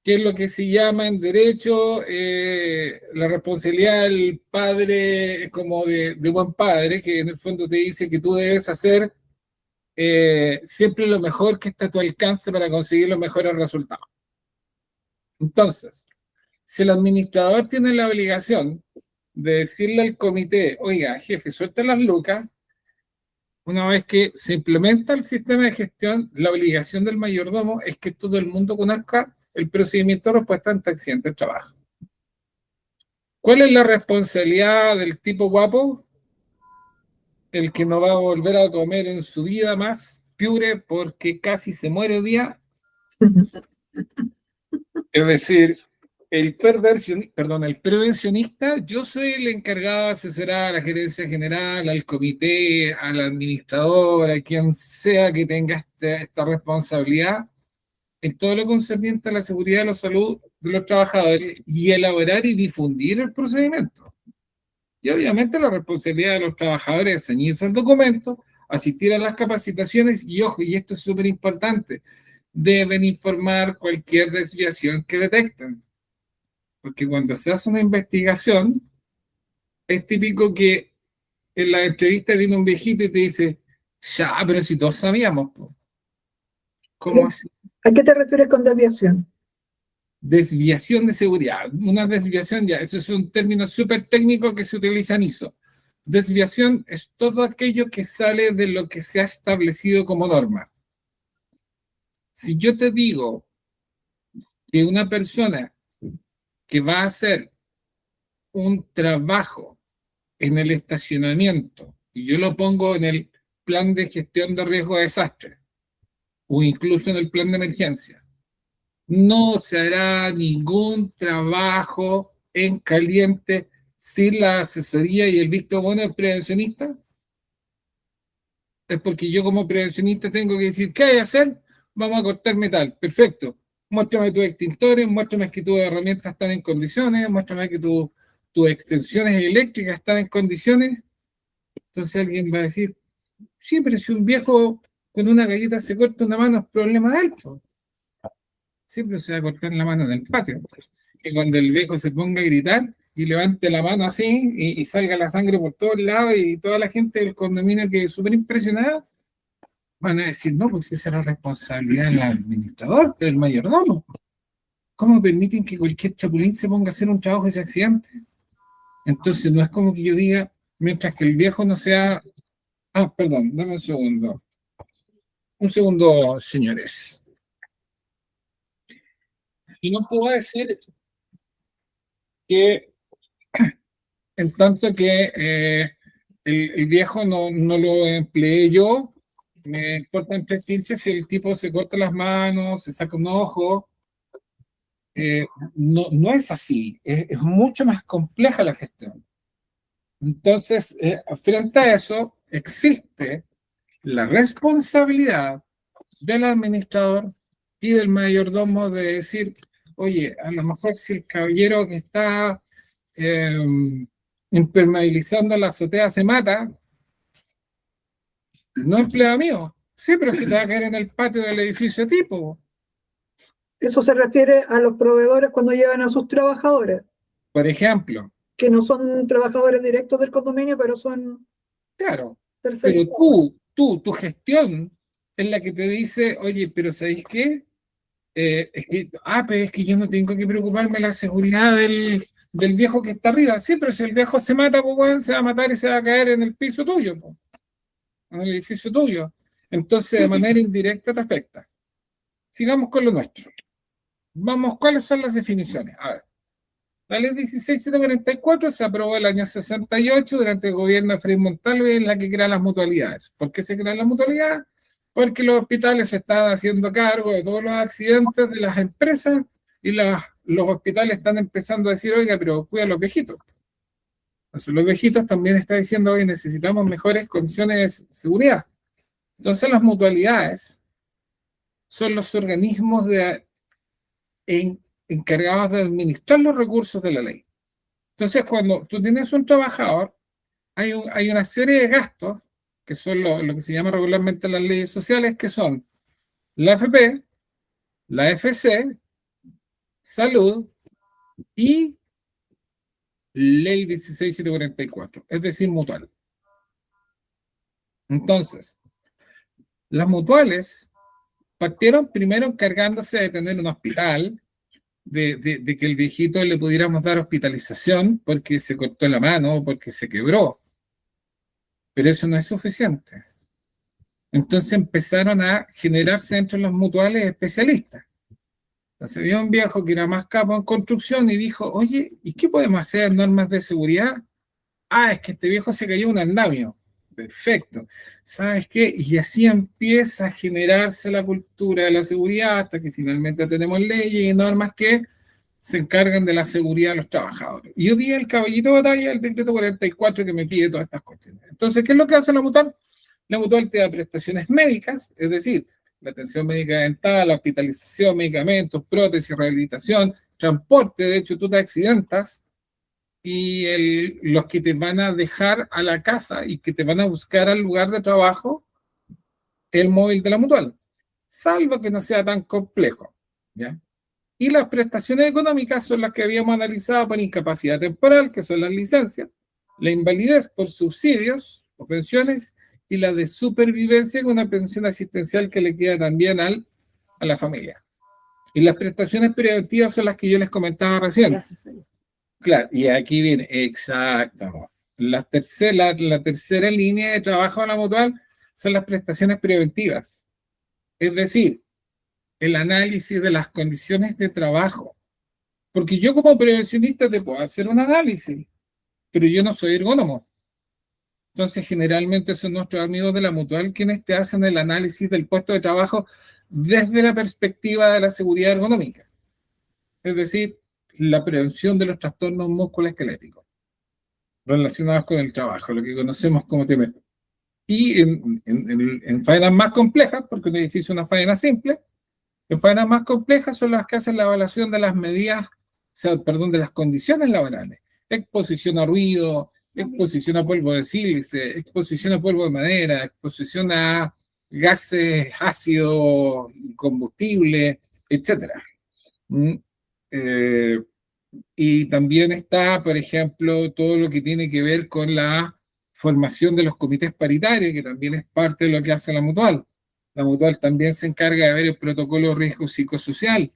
Que es lo que se llama en derecho la responsabilidad del padre, como de buen padre, que en el fondo te dice que tú debes hacer siempre lo mejor que está a tu alcance para conseguir los mejores resultados. Entonces, si el administrador tiene la obligación de decirle al comité, oiga, jefe, suelta las lucas, una vez que se implementa el sistema de gestión, la obligación del mayordomo es que todo el mundo conozca el procedimiento de respuesta ante accidente de trabajo. ¿Cuál es la responsabilidad del tipo guapo? El que no va a volver a comer en su vida más piure porque casi se muere hoy día. Es decir, el prevencionista, yo soy el encargado de asesorar a la gerencia general, al comité, al administrador, a quien sea que tenga esta responsabilidad en todo lo concerniente a la seguridad y la salud de los trabajadores y elaborar y difundir el procedimiento. Y obviamente la responsabilidad de los trabajadores es ceñirse al documento, asistir a las capacitaciones y, ojo, y esto es súper importante, deben informar cualquier desviación que detecten. Porque cuando se hace una investigación, es típico que en la entrevista viene un viejito y te dice, ya, pero si todos sabíamos. ¿Cómo así? ¿A qué te refieres con desviación? Desviación de seguridad. Una desviación, ya, eso es un término súper técnico que se utiliza en ISO. Desviación es todo aquello que sale de lo que se ha establecido como norma. Si yo te digo que una persona que va a hacer un trabajo en el estacionamiento, y yo lo pongo en el plan de gestión de riesgo de desastre, o incluso en el plan de emergencia, no se hará ningún trabajo en caliente sin la asesoría y el visto bueno del prevencionista. Es porque yo como prevencionista tengo que decir, ¿qué hay que hacer? Vamos a cortar metal. Perfecto. Muéstrame tus extintores, muéstrame que tus herramientas están en condiciones, muéstrame que tus extensiones eléctricas están en condiciones. Entonces alguien va a decir, sí, pero si un viejo con una galleta se corta una mano es problema de él. Siempre se va a cortar la mano en el patio. Y cuando el viejo se ponga a gritar y levante la mano así y salga la sangre por todos lados y toda la gente del condominio que es súper impresionada, Van a decir, no, pues esa es la responsabilidad del administrador, del mayordomo. ¿Cómo permiten que cualquier chapulín se ponga a hacer un trabajo y se accidente? Entonces, no es como que yo diga, mientras que el viejo no sea... Ah, perdón, dame un segundo. Un segundo, señores. Y no puedo decir que, en tanto que el viejo no lo empleé yo, me importan tres chinches si el tipo se corta las manos, se saca un ojo. No es así, es mucho más compleja la gestión. Entonces, frente a eso, existe la responsabilidad del administrador y del mayordomo de decir, oye, a lo mejor si el caballero que está eh, impermeabilizando la azotea se mata, no es empleado mío. Sí, pero si te va a caer en el patio del edificio tipo. Eso se refiere a los proveedores cuando llevan a sus trabajadores, Por ejemplo, que no son trabajadores directos del condominio, pero son claro, pero tercerizados. tu gestión es la que te dice, oye, pero ¿sabéis qué? Pero es que yo no tengo que preocuparme de la seguridad del viejo que está arriba. Sí, pero si el viejo se mata, pues, weón, se va a matar y se va a caer en el piso tuyo, pues, en el edificio tuyo. Entonces, de manera indirecta te afecta. Sigamos con lo nuestro. Vamos, ¿cuáles son las definiciones? A ver, la ley 16.744 se aprobó el año 68 durante el gobierno de Frei Montalva, en la que crea las mutualidades. ¿Por qué se crean las mutualidades? Porque los hospitales se están haciendo cargo de todos los accidentes de las empresas y los hospitales están empezando a decir, oiga, pero cuida a los viejitos. Entonces, los viejitos también están diciendo, oye, necesitamos mejores condiciones de seguridad. Entonces, las mutualidades son los organismos encargados de administrar los recursos de la ley. Entonces, cuando tú tienes un trabajador, hay una serie de gastos, que son lo que se llama regularmente las leyes sociales, que son la AFP, la FC, salud y ley 16.744, es decir, mutual. Entonces, las mutuales partieron primero encargándose de tener un hospital, de que el viejito le pudiéramos dar hospitalización porque se cortó la mano o porque se quebró. Pero eso no es suficiente. Entonces empezaron a generarse entre los mutuales especialistas. Entonces había un viejo que era más capo en construcción y dijo, oye, ¿y qué podemos hacer en normas de seguridad? Ah, es que este viejo se cayó un andamio. Perfecto. ¿Sabes qué? Y así empieza a generarse la cultura de la seguridad hasta que finalmente tenemos leyes y normas que se encargan de la seguridad de los trabajadores. Y yo vi el caballito de batalla del decreto 44 que me pide todas estas cuestiones. Entonces, ¿qué es lo que hace la mutual? La mutual te da prestaciones médicas, es decir, la atención médica dental, la hospitalización, medicamentos, prótesis, rehabilitación, transporte. De hecho, tú te accidentas y los que te van a dejar a la casa y que te van a buscar al lugar de trabajo, el móvil de la mutual, salvo que no sea tan complejo, ¿ya? Y las prestaciones económicas son las que habíamos analizado por incapacidad temporal, que son las licencias, la invalidez por subsidios o pensiones y la de supervivencia con una pensión asistencial que le queda también a la familia. Y las prestaciones preventivas son las que yo les comentaba recién. Claro, y aquí viene, exacto. La tercera línea de trabajo de la mutual son las prestaciones preventivas. Es decir, el análisis de las condiciones de trabajo. Porque yo como prevencionista te puedo hacer un análisis, pero yo no soy ergónomo. Entonces, generalmente son nuestros amigos de la mutual quienes te hacen el análisis del puesto de trabajo desde la perspectiva de la seguridad ergonómica. Es decir, la prevención de los trastornos musculoesqueléticos relacionados con el trabajo, lo que conocemos como TME. Y en faenas más complejas, porque un edificio es una faena simple, en faenas más complejas son las que hacen la evaluación de las medidas, de las condiciones laborales. Exposición a ruido, exposición a polvo de sílice, exposición a polvo de madera, exposición a gases ácidos, combustible, etc. Y también está, por ejemplo, todo lo que tiene que ver con la formación de los comités paritarios, que también es parte de lo que hace la mutual. La mutual también se encarga de ver el protocolo de riesgo psicosocial.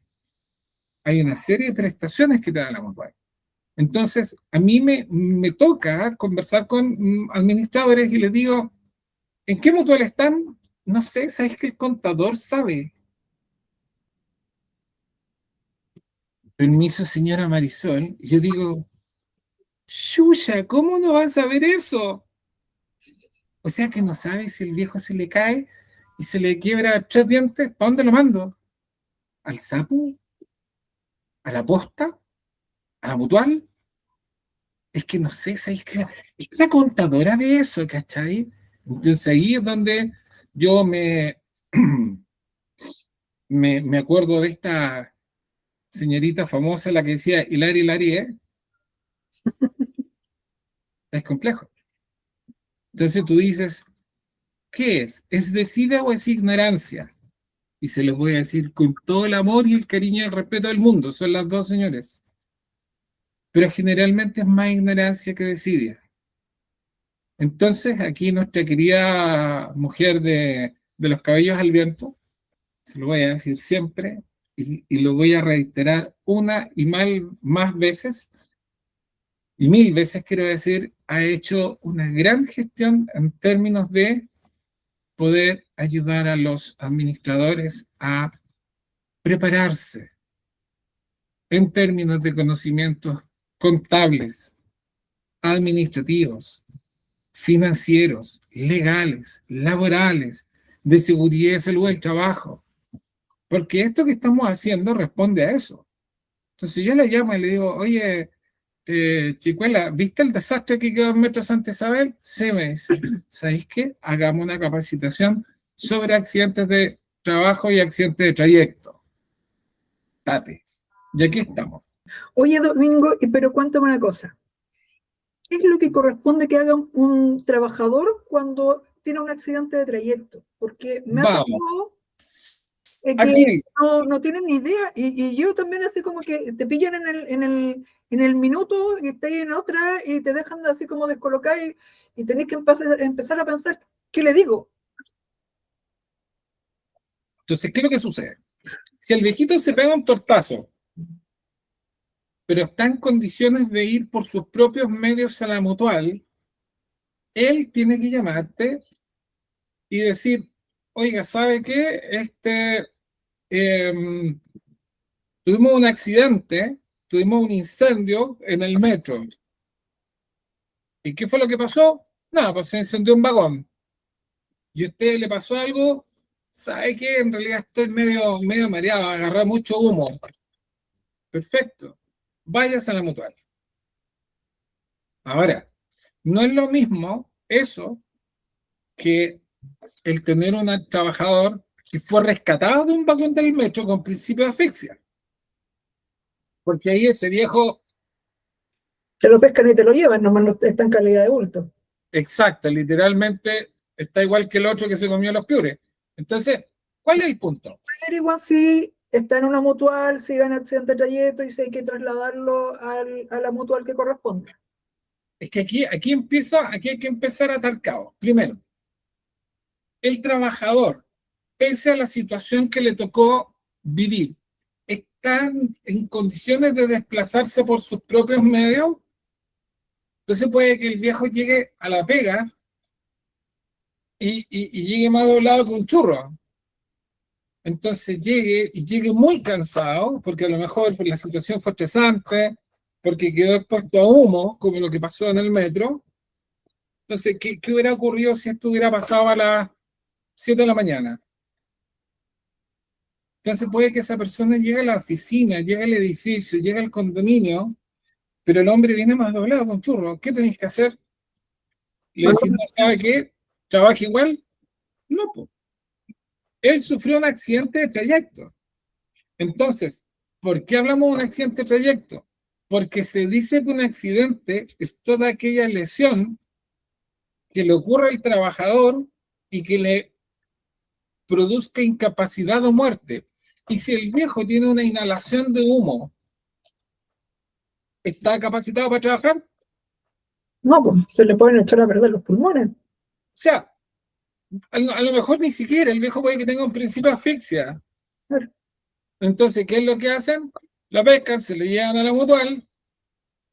Hay una serie de prestaciones que te da la mutual. Entonces, a mí me toca conversar con administradores y les digo, ¿en qué mutual están? No sé, ¿sabes que el contador sabe? Permiso, señora Marisol. Y yo digo, Xuxa, ¿cómo no vas a saber eso? O sea que no sabe si el viejo se le cae y se le quiebra 3 dientes, ¿para dónde lo mando? ¿Al sapo? ¿A la posta? ¿A la mutual? Es que no sé, ¿sabes qué? Es la contadora de eso, ¿cachai? Entonces ahí es donde yo me acuerdo de esta señorita famosa, la que decía Hilari Hilari, es complejo. Entonces tú dices, ¿qué es? ¿Es decida o es ignorancia? Y se los voy a decir con todo el amor y el cariño y el respeto del mundo, son las dos, señores. Pero generalmente es más ignorancia que desidia. Entonces, aquí nuestra querida mujer de los cabellos al viento, se lo voy a decir siempre y lo voy a reiterar una y más veces, y 1000 veces quiero decir, ha hecho una gran gestión en términos de poder ayudar a los administradores a prepararse en términos de conocimientos contables, administrativos, financieros, legales, laborales, de seguridad y salud del trabajo. Porque esto que estamos haciendo responde a eso. Entonces yo le llamo y le digo, oye, Chicuela, ¿viste el desastre que quedó en Metro Santa Isabel? Sí, me dice, ¿sabéis qué? Hagamos una capacitación sobre accidentes de trabajo y accidentes de trayecto. Tate. Y aquí estamos. Oye, Domingo, pero cuéntame una cosa. ¿Qué es lo que corresponde que haga un trabajador cuando tiene un accidente de trayecto? Porque me ha Vamos. tocado Aquí que dice, no tienen ni idea, y yo también así como que te pillan en el minuto y estás en otra y te dejan así como descolocar y tenés que empezar a pensar, ¿qué le digo? entonces, ¿qué es lo que sucede? Si el viejito se pega un tortazo, pero está en condiciones de ir por sus propios medios a la mutual, él tiene que llamarte y decir, oiga, ¿sabe qué? Em, tuvimos un accidente, tuvimos un incendio en el metro. ¿Y qué fue lo que pasó? Nada, pues se incendió un vagón. ¿Y a usted le pasó algo? ¿Sabe qué? En realidad estoy medio mareado, agarré mucho humo. Perfecto. Váyase a la mutual. Ahora, no es lo mismo eso que el tener un trabajador que fue rescatado de un vagón del metro con principio de asfixia. Porque ahí ese viejo, Te lo pescan y te lo llevan, nomás no está en calidad de bulto. exacto, literalmente está igual que el otro que se comió los piures. Entonces, ¿cuál es el punto? Averiguan si está en una mutual, si va en accidente de trayecto y si hay que trasladarlo a la mutual que corresponde. Es que aquí hay que empezar a atar cabos. Primero, el trabajador, pese a la situación que le tocó vivir, ¿está en condiciones de desplazarse por sus propios medios? Entonces puede que el viejo llegue a la pega y llegue más doblado que un churro. Entonces llegue muy cansado, porque a lo mejor la situación fue estresante, porque quedó expuesto a humo, como lo que pasó en el metro. Entonces, ¿qué hubiera ocurrido si esto hubiera pasado a las 7 de la mañana? Entonces puede que esa persona llegue a la oficina, llegue al edificio, llegue al condominio, pero el hombre viene más doblado con churro. ¿Qué tenéis que hacer? Le decís, ¿no sabe qué? ¿Trabaja igual? No, pues. Él sufrió un accidente de trayecto. Entonces, ¿por qué hablamos de un accidente de trayecto? Porque se dice que un accidente es toda aquella lesión que le ocurre al trabajador y que le produzca incapacidad o muerte. Y si el viejo tiene una inhalación de humo, ¿está capacitado para trabajar? No, pues se le pueden echar a perder los pulmones. O sea, A lo mejor ni siquiera, el viejo puede que tenga un principio de asfixia. Claro. Entonces, ¿qué es lo que hacen? Lo pescan, se le llevan a la mutual,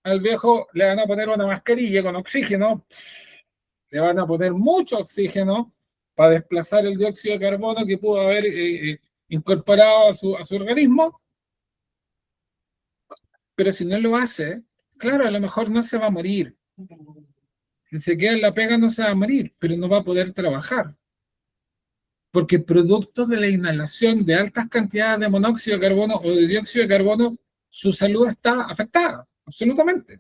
al viejo le van a poner una mascarilla con oxígeno, le van a poner mucho oxígeno para desplazar el dióxido de carbono que pudo haber incorporado a su organismo, pero si no lo hace, claro, a lo mejor no se va a morir. Si se queda en la pega no se va a morir, pero no va a poder trabajar. Porque producto de la inhalación de altas cantidades de monóxido de carbono o de dióxido de carbono, su salud está afectada, absolutamente.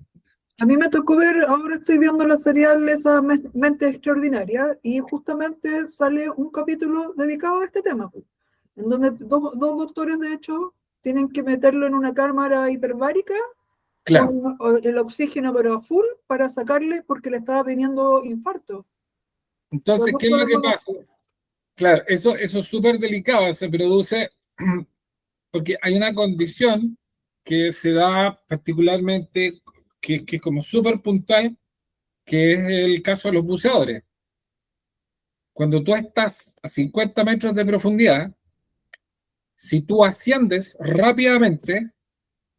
A mí me tocó ver, ahora estoy viendo la serial esa Mente Extraordinaria y justamente sale un capítulo dedicado a este tema, pues, en donde dos doctores, de hecho, tienen que meterlo en una cámara hiperbárica Claro. con el oxígeno pero a full para sacarle porque le estaba viniendo infarto. Entonces, ¿qué es lo que pasa? Claro, eso es súper delicado, se produce porque hay una condición que se da particularmente, que es como súper puntual, que es el caso de los buceadores. Cuando tú estás a 50 metros de profundidad, si tú asciendes rápidamente,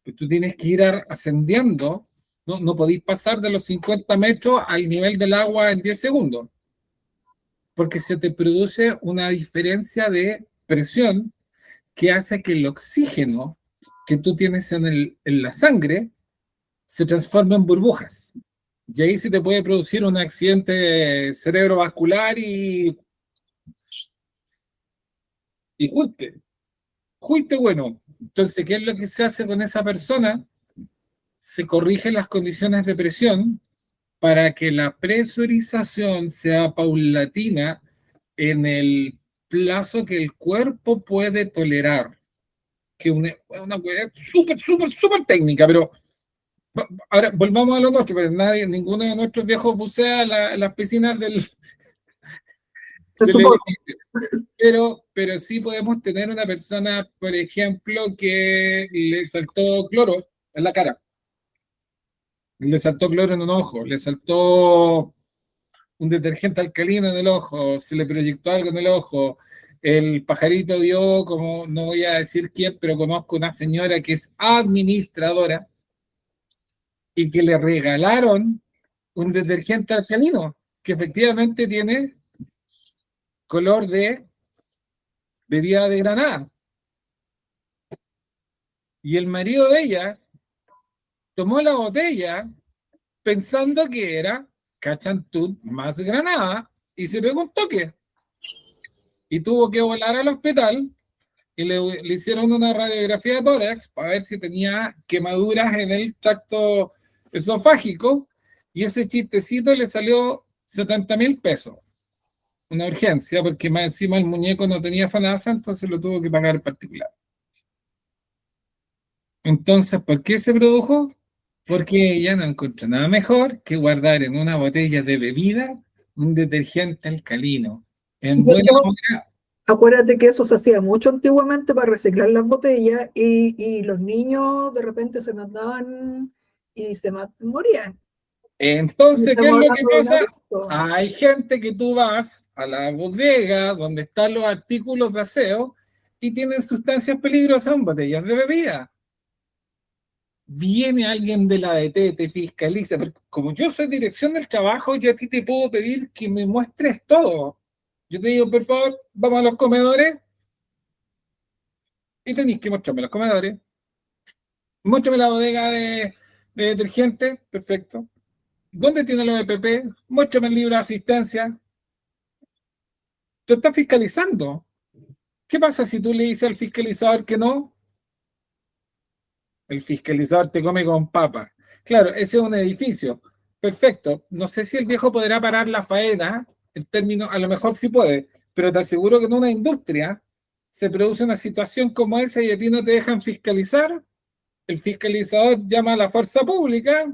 pues tú tienes que ir ascendiendo, no podéis pasar de los 50 metros al nivel del agua en 10 segundos, porque se te produce una diferencia de presión que hace que el oxígeno que tú tienes en la sangre se transforme en burbujas. Y ahí se te puede producir un accidente cerebrovascular y juiste bueno. Entonces, ¿qué es lo que se hace con esa persona? Se corrigen las condiciones de presión para que la presurización sea paulatina en el plazo que el cuerpo puede tolerar. Que una cuestión súper técnica, pero ahora volvamos a lo nuestro, pero ninguno de nuestros viejos bucea las piscinas del pero sí podemos tener una persona, por ejemplo, que le saltó cloro en la cara, le saltó cloro en un ojo, le saltó un detergente alcalino en el ojo, se le proyectó algo en el ojo, el pajarito dio, como no voy a decir quién, pero conozco una señora que es administradora y que le regalaron un detergente alcalino que efectivamente tiene color de bebida de granada. Y el marido de ella tomó la botella pensando que era Cachantún más granada y se pegó un toque. Y tuvo que volar al hospital y le hicieron una radiografía de tórax para ver si tenía quemaduras en el tracto esofágico y ese chistecito le salió 70.000 pesos. Una urgencia, porque más encima el muñeco no tenía FANASA, entonces lo tuvo que pagar en particular. Entonces, ¿por qué se produjo? Porque ella no encontró nada mejor que guardar en una botella de bebida un detergente alcalino. En buena hora. Acuérdate que eso se hacía mucho antiguamente para reciclar las botellas y los niños de repente se mandaban y morían. Entonces, ¿qué es lo que pasa? Adulto. Hay gente que tú vas a la bodega donde están los artículos de aseo y tienen sustancias peligrosas en botellas de bebida. Viene alguien de la ADT, te fiscaliza, pero como yo soy dirección del trabajo, yo aquí te puedo pedir que me muestres todo. Yo te digo, por favor, vamos a los comedores y tenéis que mostrarme los comedores. Muéstrame la bodega de detergente, perfecto. ¿Dónde tiene los EPP? Muéstrame el libro de asistencia. Tú estás fiscalizando. ¿Qué pasa si tú le dices al fiscalizador que no? El fiscalizador te come con papa. Claro, ese es un edificio. Perfecto. No sé si el viejo podrá parar la faena, en términos, a lo mejor sí puede, pero te aseguro que en una industria se produce una situación como esa y a ti no te dejan fiscalizar. El fiscalizador llama a la fuerza pública,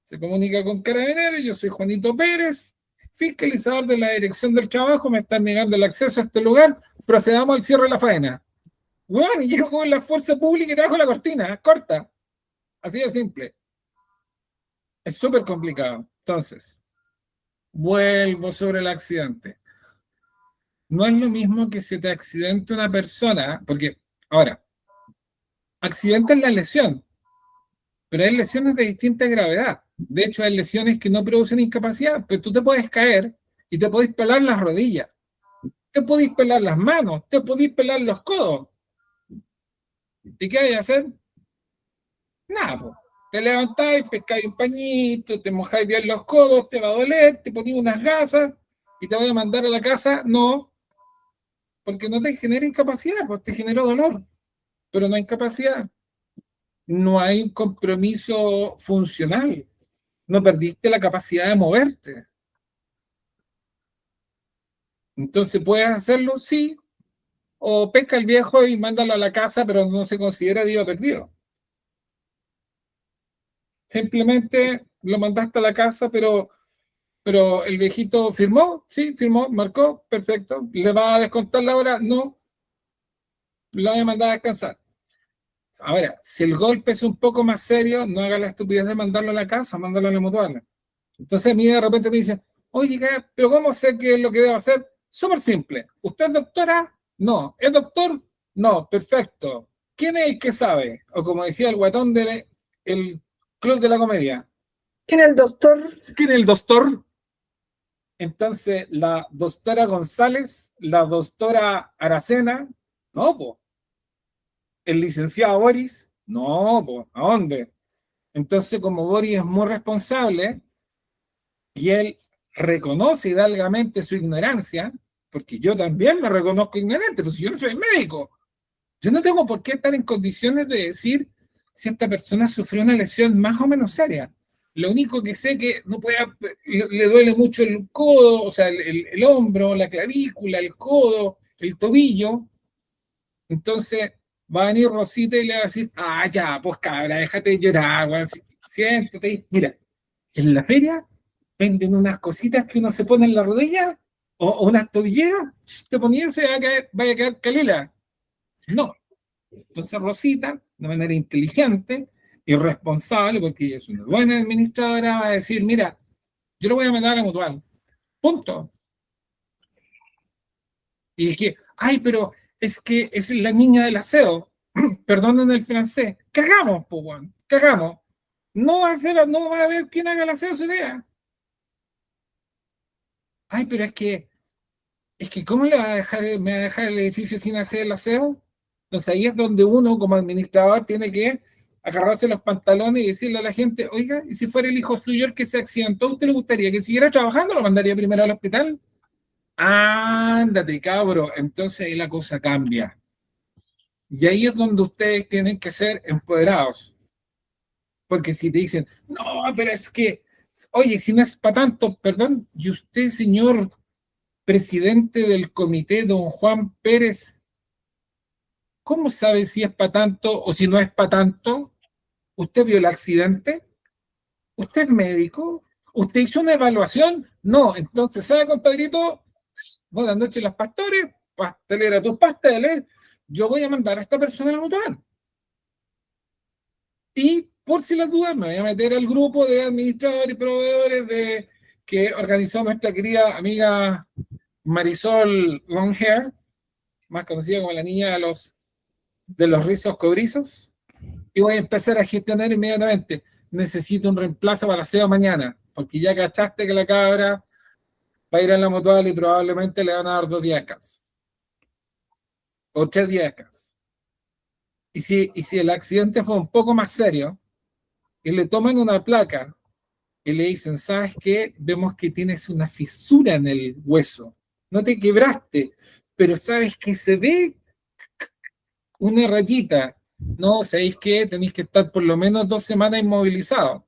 se comunica con Carabineros, yo soy Juanito Pérez, fiscalizador de la Dirección del Trabajo, me están negando el acceso a este lugar, procedamos al cierre de la faena. Bueno, y llego con la fuerza pública y te bajo la cortina, corta. Así de simple. Es súper complicado. Entonces, vuelvo sobre el accidente. no es lo mismo que se te accidente una persona, porque, ahora, accidente es la lesión, pero hay lesiones de distinta gravedad. De hecho, hay lesiones que no producen incapacidad, pero tú te puedes caer y te podés pelar las rodillas, te podés pelar las manos, te podés pelar los codos. ¿Y qué hay a hacer? Nada, pues. Te levantáis, pescáis un pañito, te mojáis bien los codos, te va a doler, te ponéis unas gasas y te voy a mandar a la casa. No, porque no te genera incapacidad, pues te generó dolor, pero no hay incapacidad. No hay un compromiso funcional. No perdiste la capacidad de moverte. Entonces, ¿puedes hacerlo? Sí. O pesca al viejo y mándalo a la casa, pero no se considera día perdido. Simplemente lo mandaste a la casa, pero el viejito firmó, sí, firmó, marcó, perfecto. ¿Le va a descontar la hora? No, lo voy a mandar a descansar. Ahora, si el golpe es un poco más serio, no haga la estupidez de mandarlo a la casa, mándalo a la mutual. Entonces a mí de repente me dicen, oye, pero ¿cómo sé qué es lo que debo hacer? Súper simple. ¿Usted es doctora? No. ¿Es doctor? No. Perfecto. ¿Quién es el que sabe? O como decía el guatón del Club de la Comedia. ¿Quién es el doctor? ¿Quién es el doctor? Entonces, la doctora González, la doctora Aracena, no, pues. El licenciado Boris, no, pues, ¿a dónde? Entonces, como Boris es muy responsable y él reconoce hidalgamente su ignorancia, porque yo también me reconozco ignorante, pues yo no soy médico. Yo no tengo por qué estar en condiciones de decir si esta persona sufrió una lesión más o menos seria. Lo único que sé que no puede, le duele mucho el codo, o sea, el hombro, la clavícula, el codo, el tobillo. Entonces va a venir Rosita y le va a decir, ah, ya, pues cabra, déjate de llorar, bueno, siéntate. Mira, en la feria venden unas cositas que uno se pone en la rodilla o unas tobilleras, te ponías y vaya a quedar calila. No. Entonces Rosita, de manera inteligente y responsable, porque ella es una buena administradora, va a decir, mira, yo lo voy a mandar a la mutual. Punto. Y dije, ay, pero es que es la niña del aseo. Perdonen el francés. Cagamos, po, weón. Cagamos. No va a haber quien haga el aseo su idea. Ay, pero es que ¿cómo me va a dejar el edificio sin hacer el aseo? Entonces ahí es donde uno como administrador tiene que agarrarse los pantalones y decirle a la gente, oiga, ¿y si fuera el hijo suyo el que se accidentó, usted le gustaría que siguiera trabajando? ¿Lo mandaría primero al hospital? Ándate, cabro. Entonces ahí la cosa cambia. Y ahí es donde ustedes tienen que ser empoderados. Porque si te dicen, no, pero es que, oye, si no es para tanto, perdón, y usted, señor presidente del comité, don Juan Pérez, ¿cómo sabe si es para tanto o si no es para tanto? ¿Usted vio el accidente? ¿Usted es médico? ¿Usted hizo una evaluación? No, entonces, ¿sabe, compadrito? Buenas noches, los pastores, pastelera tus pasteles, yo voy a mandar a esta persona a la mutual. Y por si las dudas, me voy a meter al grupo de administradores y proveedores que organizó nuestra querida amiga Marisol Longhair, más conocida como la niña de los rizos cobrizos, y voy a empezar a gestionar inmediatamente. Necesito un reemplazo para la SEO mañana, porque ya cachaste que la cabra va a ir a la mutual y probablemente le van a dar 2 días de descanso. O 3 días de descanso. Y si el accidente fue un poco más serio, y le toman una placa y le dicen, ¿sabes qué? Vemos que tienes una fisura en el hueso. No te quebraste, pero sabes que se ve una rayita. No, ¿sabéis qué? Tenéis que estar por lo menos 2 semanas inmovilizados.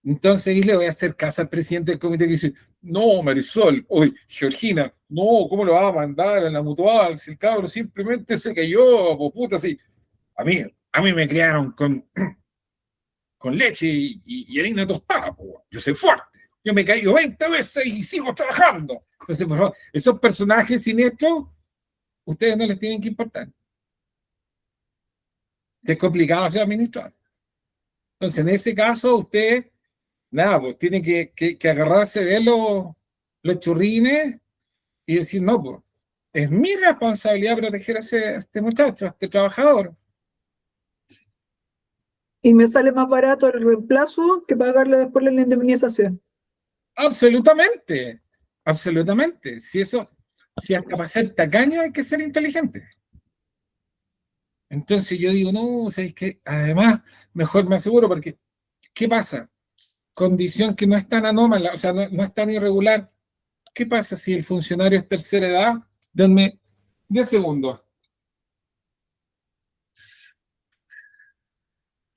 Entonces ahí le voy a hacer caso al presidente del comité que dice, no, Marisol, oye, Georgina, no, ¿cómo lo va a mandar a la mutual? Si el cabro simplemente se cayó, pues puta, así. A mí me criaron con leche y harina tostada, pues, yo soy fuerte. Yo me he caído 20 veces y sigo trabajando. Entonces, por favor, esos personajes siniestros, ustedes no les tienen que importar. Es complicado ser administrador. Entonces, en ese caso, usted, nada, pues tiene que agarrarse de los churrines y decir, no, pues, es mi responsabilidad proteger a este muchacho, a este trabajador. Y me sale más barato el reemplazo que pagarle después la indemnización. Absolutamente, absolutamente. Si hasta para ser tacaño hay que ser inteligente. Entonces yo digo, no, ¿sabes qué? Además, mejor me aseguro, porque, ¿qué pasa? Condición que no es tan anómala, o sea, no es tan irregular. ¿Qué pasa si el funcionario es tercera edad? Denme 10 segundos.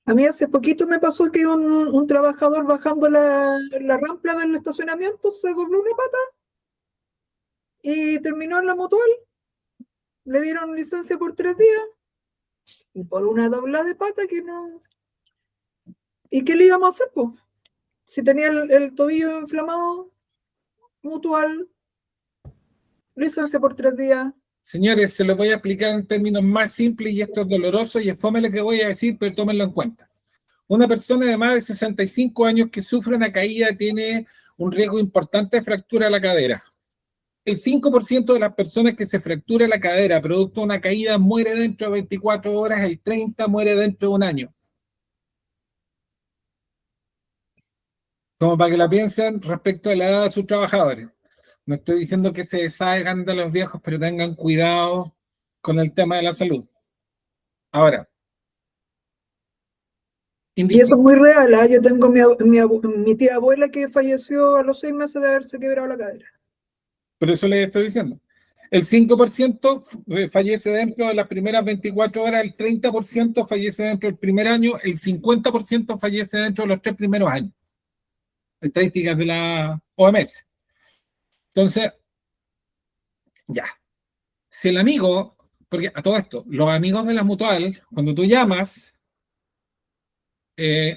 A mí hace poquito me pasó que un trabajador bajando la rampa del estacionamiento se dobló una pata y terminó en la mutual. Le dieron licencia por 3 días y por una doblada de pata que no. ¿Y qué le íbamos a hacer, pues? Si tenía el tobillo inflamado, mutual, licencia por 3 días. Señores, se lo voy a explicar en términos más simples y esto es doloroso y es fome lo que voy a decir, pero tómenlo en cuenta. Una persona de más de 65 años que sufre una caída tiene un riesgo importante de fractura de la cadera. El 5% de las personas que se fractura la cadera producto de una caída muere dentro de 24 horas, el 30% muere dentro de un año. Como para que la piensen respecto a la edad de sus trabajadores. No estoy diciendo que se deshagan de los viejos, pero tengan cuidado con el tema de la salud. Ahora, Y eso es muy real, ¿eh? Yo tengo mi tía abuela que falleció a los 6 meses de haberse quebrado la cadera. por eso les estoy diciendo. El 5% fallece dentro de las primeras 24 horas, el 30% fallece dentro del primer año, el 50% fallece dentro de los 3 primeros años. Estadísticas de la OMS. Entonces, ya. Si el amigo, porque a todo esto, los amigos de la mutual, cuando tú llamas,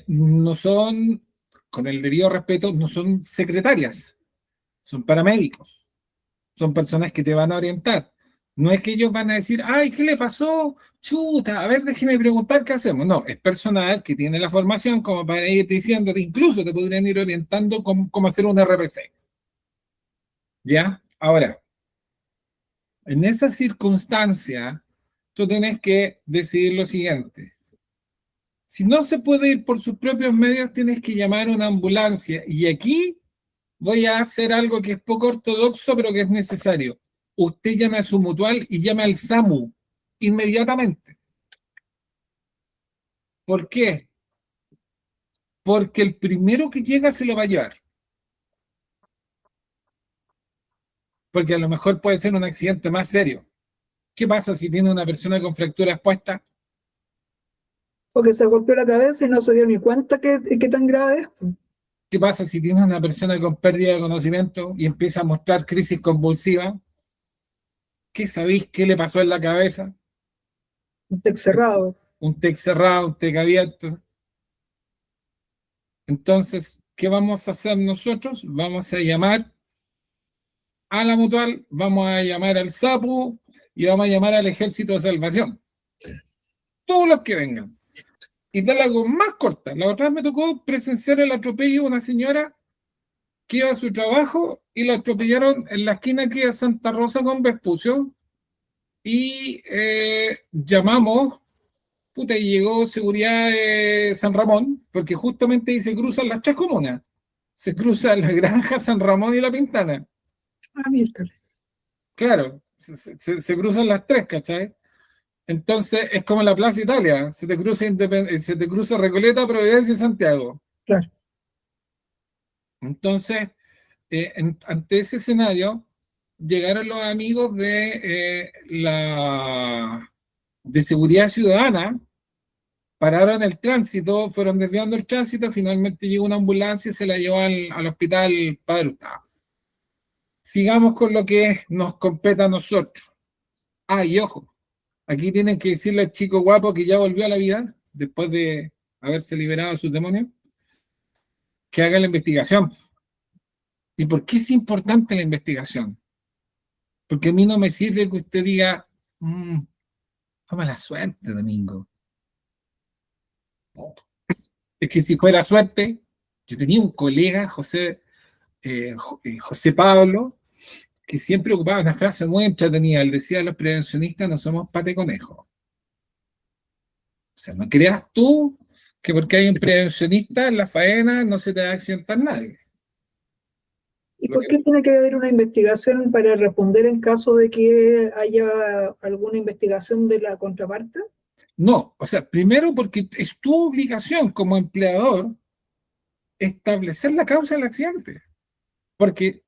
no son, con el debido respeto, no son secretarias, son paramédicos, son personas que te van a orientar. No es que ellos van a decir, ay, ¿qué le pasó? Chuta, a ver, déjeme preguntar qué hacemos. No, es personal que tiene la formación como para ir diciéndote, incluso te podrían ir orientando cómo hacer un RPC. ¿Ya? Ahora, en esa circunstancia, tú tienes que decidir lo siguiente. Si no se puede ir por sus propios medios, tienes que llamar a una ambulancia. Y aquí voy a hacer algo que es poco ortodoxo, pero que es necesario. Usted llame a su mutual y llame al SAMU inmediatamente. ¿Por qué? Porque el primero que llega se lo va a llevar. Porque a lo mejor puede ser un accidente más serio. ¿Qué pasa si tiene una persona con fractura expuesta? Porque se golpeó la cabeza y no se dio ni cuenta que tan grave es. ¿Qué pasa si tienes una persona con pérdida de conocimiento y empieza a mostrar crisis convulsiva? ¿Qué sabéis qué le pasó en la cabeza? Un TEC cerrado. Un TEC cerrado, un TEC abierto. Entonces, ¿qué vamos a hacer nosotros? Vamos a llamar a la mutual, vamos a llamar al SAPU y vamos a llamar al Ejército de Salvación. Todos los que vengan. Y darle algo más corta. La otra vez me tocó presenciar el atropello de una señora que iba a su trabajo y la atropellaron en la esquina que es Santa Rosa con Vespucio y llamamos, puta, y llegó seguridad de San Ramón, porque justamente ahí se cruzan las 3 comunas. Se cruzan la Granja, San Ramón y La Pintana. Ah, miércoles. Claro, se cruzan las 3, ¿cachai? Entonces es como la Plaza Italia, se te cruza Recoleta, Providencia y Santiago. Claro. Entonces, ante ese escenario, llegaron los amigos de Seguridad Ciudadana, pararon el tránsito, fueron desviando el tránsito, finalmente llegó una ambulancia y se la llevó al hospital Padre Hurtado. Sigamos con lo que nos compete a nosotros. Ah, y ojo, aquí tienen que decirle al chico guapo que ya volvió a la vida, después de haberse liberado de sus demonios, que haga la investigación. ¿Y por qué es importante la investigación? Porque a mí no me sirve que usted diga, toma la suerte, Domingo. Es que si fuera suerte, yo tenía un colega, José Pablo, que siempre ocupaba una frase muy entretenida. Él decía, los prevencionistas no somos pate conejo. O sea, no creas tú que porque hay un prevencionista en la faena no se te va a accidentar nadie. ¿Y por qué tiene que haber una investigación para responder en caso de que haya alguna investigación de la contraparte? No, o sea, primero porque es tu obligación como empleador establecer la causa del accidente. Porque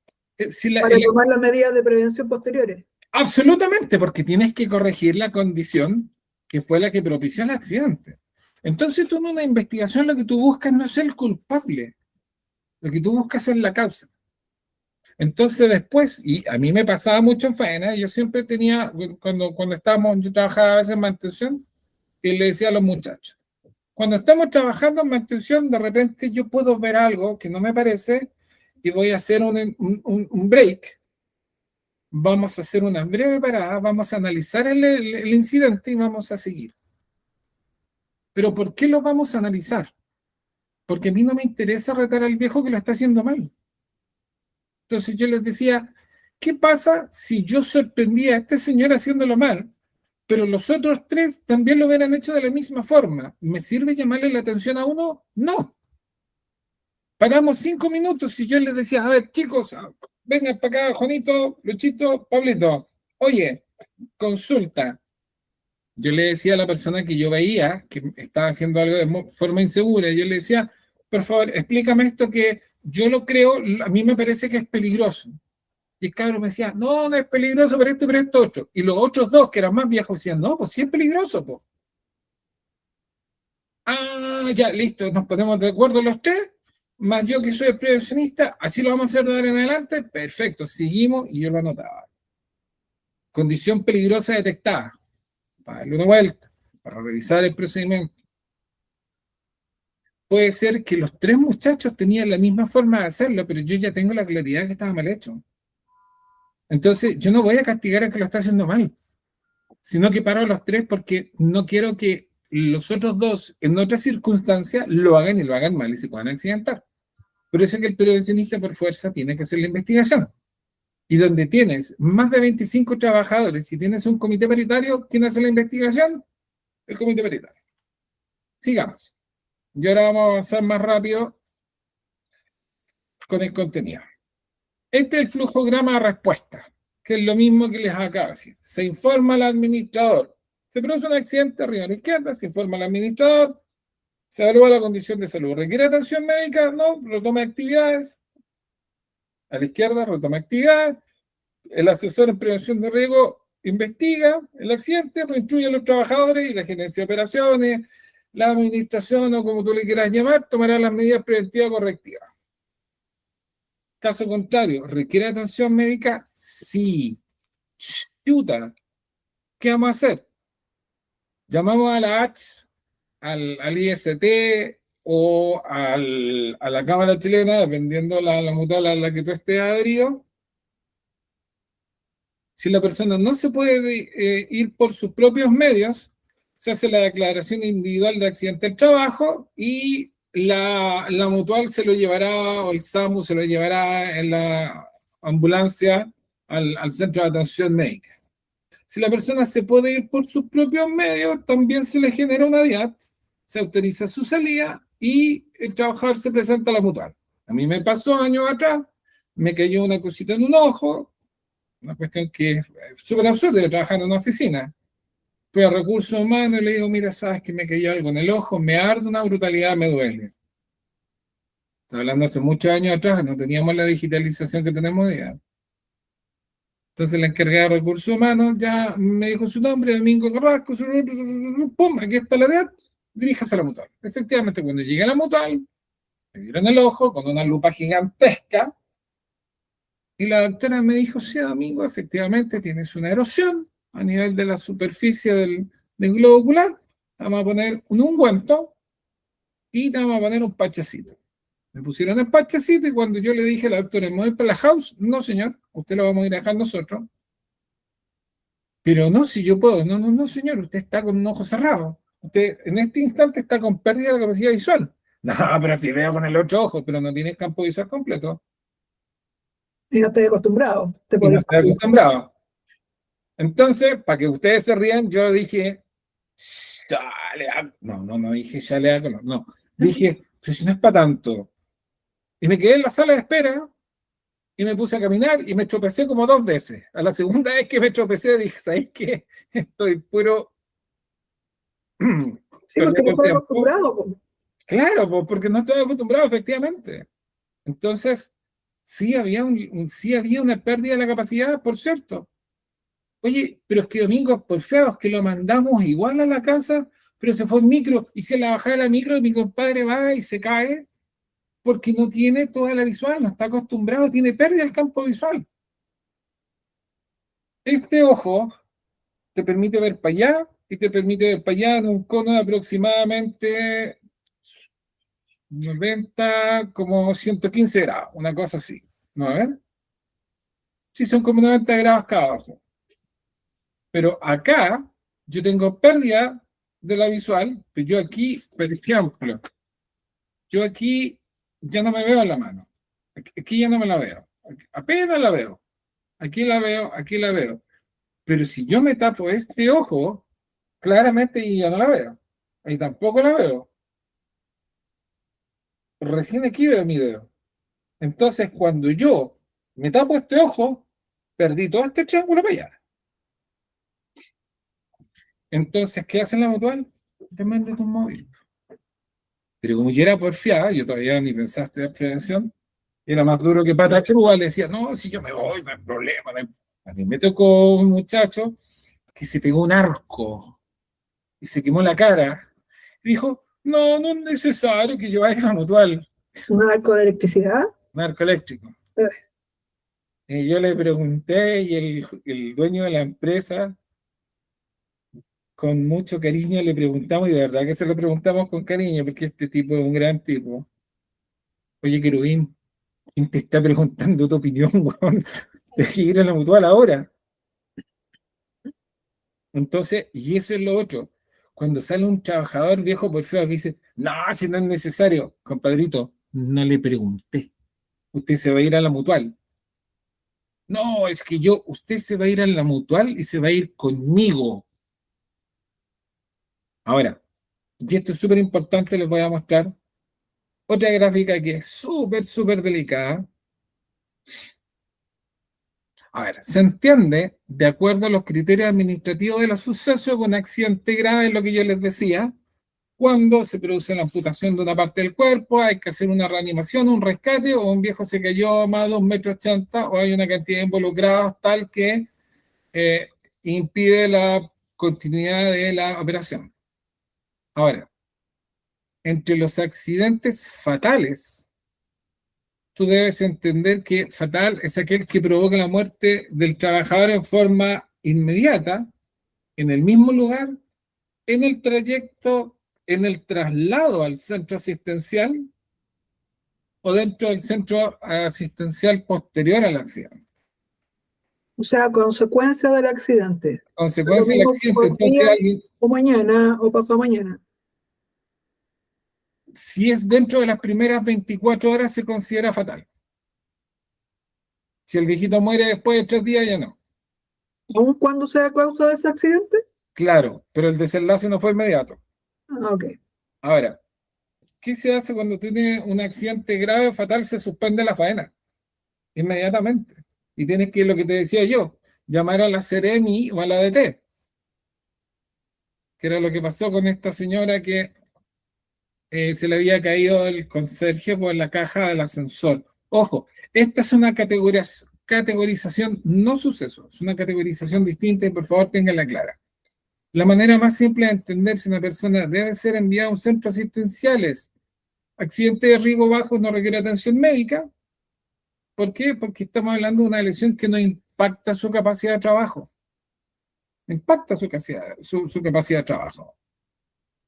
si Para tomar las medidas de prevención posteriores. absolutamente, porque tienes que corregir la condición que fue la que propició el accidente. Entonces tú en una investigación lo que tú buscas no es el culpable, lo que tú buscas es la causa. Entonces después, y a mí me pasaba mucho en faena, yo siempre tenía, cuando estábamos, yo trabajaba a veces en mantención, y le decía a los muchachos, cuando estamos trabajando en mantención, de repente yo puedo ver algo que no me parece y voy a hacer un break. Vamos a hacer una breve parada, vamos a analizar el incidente y vamos a seguir. ¿Pero por qué lo vamos a analizar? Porque a mí no me interesa retar al viejo que lo está haciendo mal. Entonces yo les decía, ¿qué pasa si yo sorprendía a este señor haciéndolo mal, pero los otros tres también lo hubieran hecho de la misma forma? ¿Me sirve llamarle la atención a uno? No. Paramos 5 minutos y yo les decía, a ver, chicos, vengan para acá, Juanito, Luchito, Pablito. Oye, consulta. Yo le decía a la persona que yo veía que estaba haciendo algo de forma insegura, yo le decía, por favor, explícame esto que yo lo creo, a mí me parece que es peligroso. Y el cabrón me decía, no, no es peligroso, pero esto y por esto otro. Y los otros dos, que eran más viejos, decían, no, pues sí es peligroso, pues. Ah, ya, listo, nos ponemos de acuerdo los tres, más yo que soy el prevencionista, así lo vamos a hacer de ahora en adelante, perfecto, seguimos y yo lo anotaba. Condición peligrosa detectada, para darle una vuelta, para revisar el procedimiento. Puede ser que los tres muchachos tenían la misma forma de hacerlo, pero yo ya tengo la claridad que estaba mal hecho. Entonces, yo no voy a castigar al que lo está haciendo mal, sino que paro a los tres porque no quiero que los otros dos, en otras circunstancias, lo hagan y lo hagan mal y se puedan accidentar. Por eso es que el prevencionista por fuerza tiene que hacer la investigación. Y donde tienes más de 25 trabajadores, si tienes un comité paritario, ¿quién hace la investigación? El comité paritario. Sigamos. Y ahora vamos a avanzar más rápido con el contenido. Este es el flujograma de respuesta, que es lo mismo que les acabo de decir. Se informa al administrador. Se produce un accidente arriba a la izquierda, se informa al administrador, se evalúa la condición de salud. ¿Requiere atención médica? No, retoma actividades. A la izquierda, retoma actividades. El asesor en prevención de riesgo investiga el accidente, lo instruye a los trabajadores y la gerencia de operaciones, la administración o como tú le quieras llamar, tomará las medidas preventivas correctivas. Caso contrario, ¿requiere atención médica? Sí. Chuta. ¿Qué vamos a hacer? Llamamos a la H, al IST o a la Cámara Chilena, dependiendo la mutual a la que tú estés adherido. Si la persona no se puede ir por sus propios medios, se hace la declaración individual de accidente del trabajo y la mutual se lo llevará, o el SAMU se lo llevará en la ambulancia al centro de atención médica. Si la persona se puede ir por sus propios medios, también se le genera una DIAT, se autoriza su salida y el trabajador se presenta a la mutual. A mí me pasó años atrás, me cayó una cosita en un ojo, una cuestión que es súper absurda de trabajar en una oficina. Fui a recursos humanos y le digo, mira, sabes que me cayó algo en el ojo, me arde una brutalidad, me duele. Estoy hablando hace muchos años atrás, no teníamos la digitalización que tenemos hoy día. Entonces la encargada de recursos humanos ya me dijo su nombre, Domingo Carrasco, pum, aquí está la DEAT, diríjase a la mutual. Efectivamente, cuando llegué a la mutual, me vieron el ojo con una lupa gigantesca, y la doctora me dijo, sí, Domingo, efectivamente tienes una erosión a nivel de la superficie del globo ocular, vamos a poner un ungüento y te vamos a poner un parchecito. Me pusieron el parchecito y cuando yo le dije a la doctora, ¿me voy para la house? No, señor, usted lo vamos a ir a dejar nosotros. Pero no, si yo puedo. No, no, no, señor, usted está con un ojo cerrado. Usted en este instante está con pérdida de la capacidad visual. No, pero si veo con el otro ojo, pero no tiene campo visual completo. Y no estoy acostumbrado. Te y no puedes estoy acostumbrado. Entonces, para que ustedes se rían, yo dije, dale, no dije ya le hago, no. Dije, pero si no es para tanto. Y me quedé en la sala de espera y me puse a caminar y me tropecé como 2 veces. A la segunda vez que me tropecé dije, ¿sabes qué? Estoy puro Sí, porque no perdiendo el estoy tiempo. acostumbrado. Po. Claro, pues, porque no estoy acostumbrado, efectivamente. Entonces, sí había, sí había una pérdida de la capacidad, por cierto. Oye, pero es que Domingos Porfiados, que lo mandamos igual a la casa, pero se fue en micro, y se la bajada de la micro, y mi compadre va y se cae, porque no tiene toda la visual, no está acostumbrado, tiene pérdida del campo visual. Este ojo te permite ver para allá, y te permite ver para allá en un cono de aproximadamente 90, como 115 grados, una cosa así. ¿No? A ver. Sí, son como 90 grados cada ojo. Pero acá yo tengo pérdida de la visual, pero yo aquí, por ejemplo, yo aquí ya no me veo en la mano. Aquí ya no me la veo. Apenas la veo. Aquí la veo, aquí la veo. Pero si yo me tapo este ojo, claramente ya no la veo. Ahí tampoco la veo. Recién aquí veo mi dedo. Entonces, cuando yo me tapo este ojo, perdí todo este triángulo para allá. Entonces, ¿qué hace la mutual? Te manda tu móvil. Pero como yo era porfiada, yo todavía ni pensaba estudiar prevención, era más duro que pata cruda, le decía, no, si yo me voy, no hay problema. A mí me tocó un muchacho que se pegó un arco y se quemó la cara. Y dijo, no, no es necesario que yo vaya a la mutual. Un arco de electricidad. Un arco eléctrico. Eh. Y yo le pregunté y el dueño de la empresa, con mucho cariño, le preguntamos, y de verdad que se lo preguntamos con cariño, porque este tipo es un gran tipo. Oye, querubín, ¿quién te está preguntando tu opinión, weón? De ir a la mutual ahora. Entonces, y eso es lo otro. Cuando sale un trabajador viejo por feo que dice, no, si no es necesario, compadrito, no le pregunté. Usted se va a ir a la mutual. No, es que usted se va a ir a la mutual y se va a ir conmigo. Ahora, y esto es súper importante, les voy a mostrar otra gráfica que es súper delicada. A ver, se entiende, de acuerdo a los criterios administrativos de los sucesos, con accidente grave, lo que yo les decía, cuando se produce la amputación de una parte del cuerpo, hay que hacer una reanimación, un rescate, o un viejo se cayó más de 2,80 m, o hay una cantidad de involucrados tal que impide la continuidad de la operación. Ahora, entre los accidentes fatales, tú debes entender que fatal es aquel que provoca la muerte del trabajador en forma inmediata, en el mismo lugar, en el trayecto, en el traslado al centro asistencial o dentro del centro asistencial posterior al accidente. O sea, consecuencia del accidente. Lo Consecuencia del mismo accidente, hoy día, entonces alguien, o mañana, o pasado mañana. si es dentro de las primeras 24 horas, se considera fatal. Si el viejito muere después de 3 días, ya no. ¿Aún cuando sea causa de ese accidente? Claro, pero el desenlace no fue inmediato. Ah, ok. Ahora, ¿qué se hace cuando tiene un accidente grave o fatal? Se suspende la faena inmediatamente. Y tienes que, lo que te decía yo, llamar a la Seremi o a la DT, que era lo que pasó con esta señora que se le había caído el conserje por la caja del ascensor. Ojo, esta es una categorización, no suceso, es una categorización distinta y por favor ténganla clara. La manera más simple de entender si una persona debe ser enviada a un centro asistencial es accidente de riesgo bajo, no requiere atención médica. ¿Por qué? Porque estamos hablando de una lesión que no impacta su capacidad de trabajo. Impacta su capacidad de trabajo.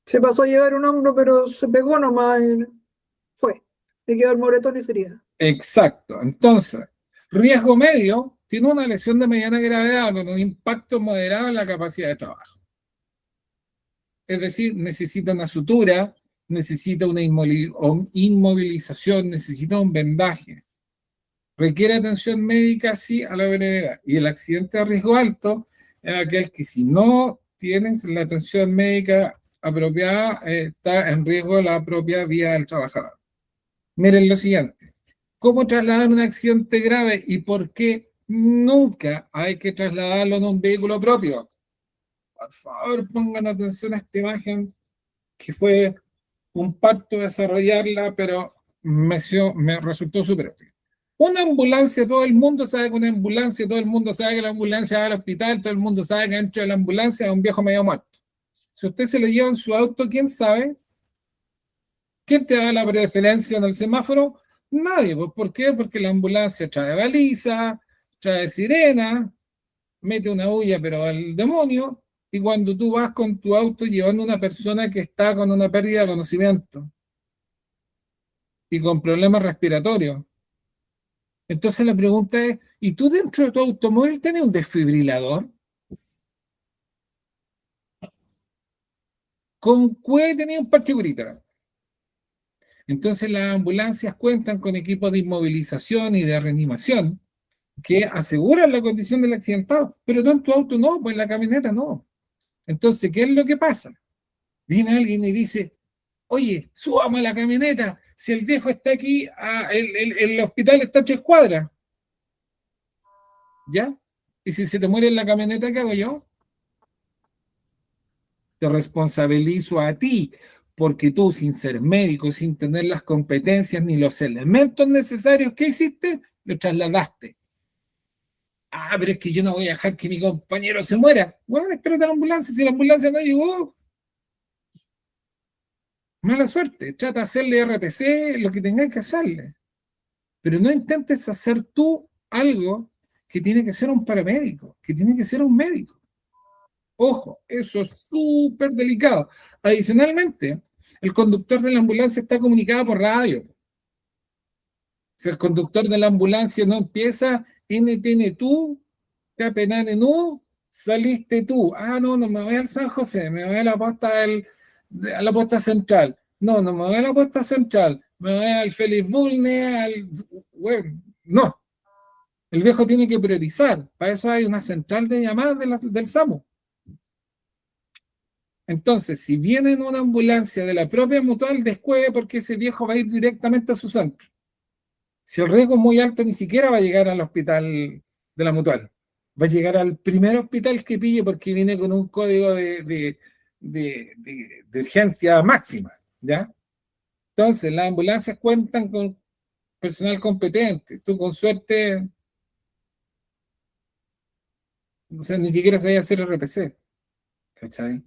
Se pasó a llevar un hombro, pero se pegó nomás. Fue. Le quedó el moretón y sería. Exacto. Entonces, riesgo medio tiene una lesión de mediana gravedad con un impacto moderado en la capacidad de trabajo. Es decir, necesita una sutura, necesita una inmovilización, necesita un vendaje. requiere atención médica, sí, a la brevedad. Y el accidente de riesgo alto es aquel que si no tienes la atención médica apropiada, está en riesgo la propia vida del trabajador. Miren lo siguiente. ¿Cómo trasladar un accidente grave y por qué nunca hay que trasladarlo en un vehículo propio? Por favor, pongan atención a esta imagen que fue un parto desarrollarla, pero me resultó súper útil. Una ambulancia, todo el mundo sabe que una ambulancia, todo el mundo sabe que la ambulancia va al hospital, todo el mundo sabe que dentro de la ambulancia hay un viejo medio muerto. Si usted se lo lleva en su auto, ¿quién sabe? ¿Quién te da la preferencia en el semáforo? Nadie. Pues, ¿por qué? Porque la ambulancia trae baliza, trae sirena, mete una bulla, pero al demonio. Y cuando tú vas con tu auto llevando a una persona que está con una pérdida de conocimiento y con problemas respiratorios, entonces la pregunta es, ¿y tú dentro de tu automóvil tienes un desfibrilador? ¿Con cuál tenía un particulita? Entonces las ambulancias cuentan con equipos de inmovilización y de reanimación que aseguran la condición del accidentado, pero no en tu auto no, pues en la camioneta no. Entonces, ¿qué es lo que pasa? Viene alguien y dice, oye, subamos a la camioneta, si el viejo está aquí, el hospital está a 3 cuadras. ¿Ya? Y si se te muere en la camioneta, ¿qué hago yo? Te responsabilizo a ti, porque tú, sin ser médico, sin tener las competencias ni los elementos necesarios que hiciste, lo trasladaste. Ah, pero es que yo no voy a dejar que mi compañero se muera. Bueno, espérate a la ambulancia, si la ambulancia no llegó, mala suerte. Trata de hacerle RPC, lo que tengáis que hacerle. Pero no intentes hacer tú algo que tiene que ser un paramédico, que tiene que ser un médico. Ojo, eso es súper delicado. Adicionalmente, el conductor de la ambulancia está comunicado por radio. Si el conductor de la ambulancia no empieza, NTN tú, Capenane no, saliste tú. Ah, no, no me voy al San José, me voy a a la posta central. No, no me voy a la posta central, me voy al Félix Bulne, bueno, no. El viejo tiene que priorizar. Para eso hay una central de llamadas del SAMU. Entonces, si viene en una ambulancia de la propia mutual, descueve porque ese viejo va a ir directamente a su centro. Si el riesgo es muy alto, ni siquiera va a llegar al hospital de la mutual. Va a llegar al primer hospital que pille porque viene con un código de urgencia máxima, ¿ya? Entonces, las ambulancias cuentan con personal competente. Tú, con suerte, o sea, ni siquiera sabías hacer RPC, ¿cachai?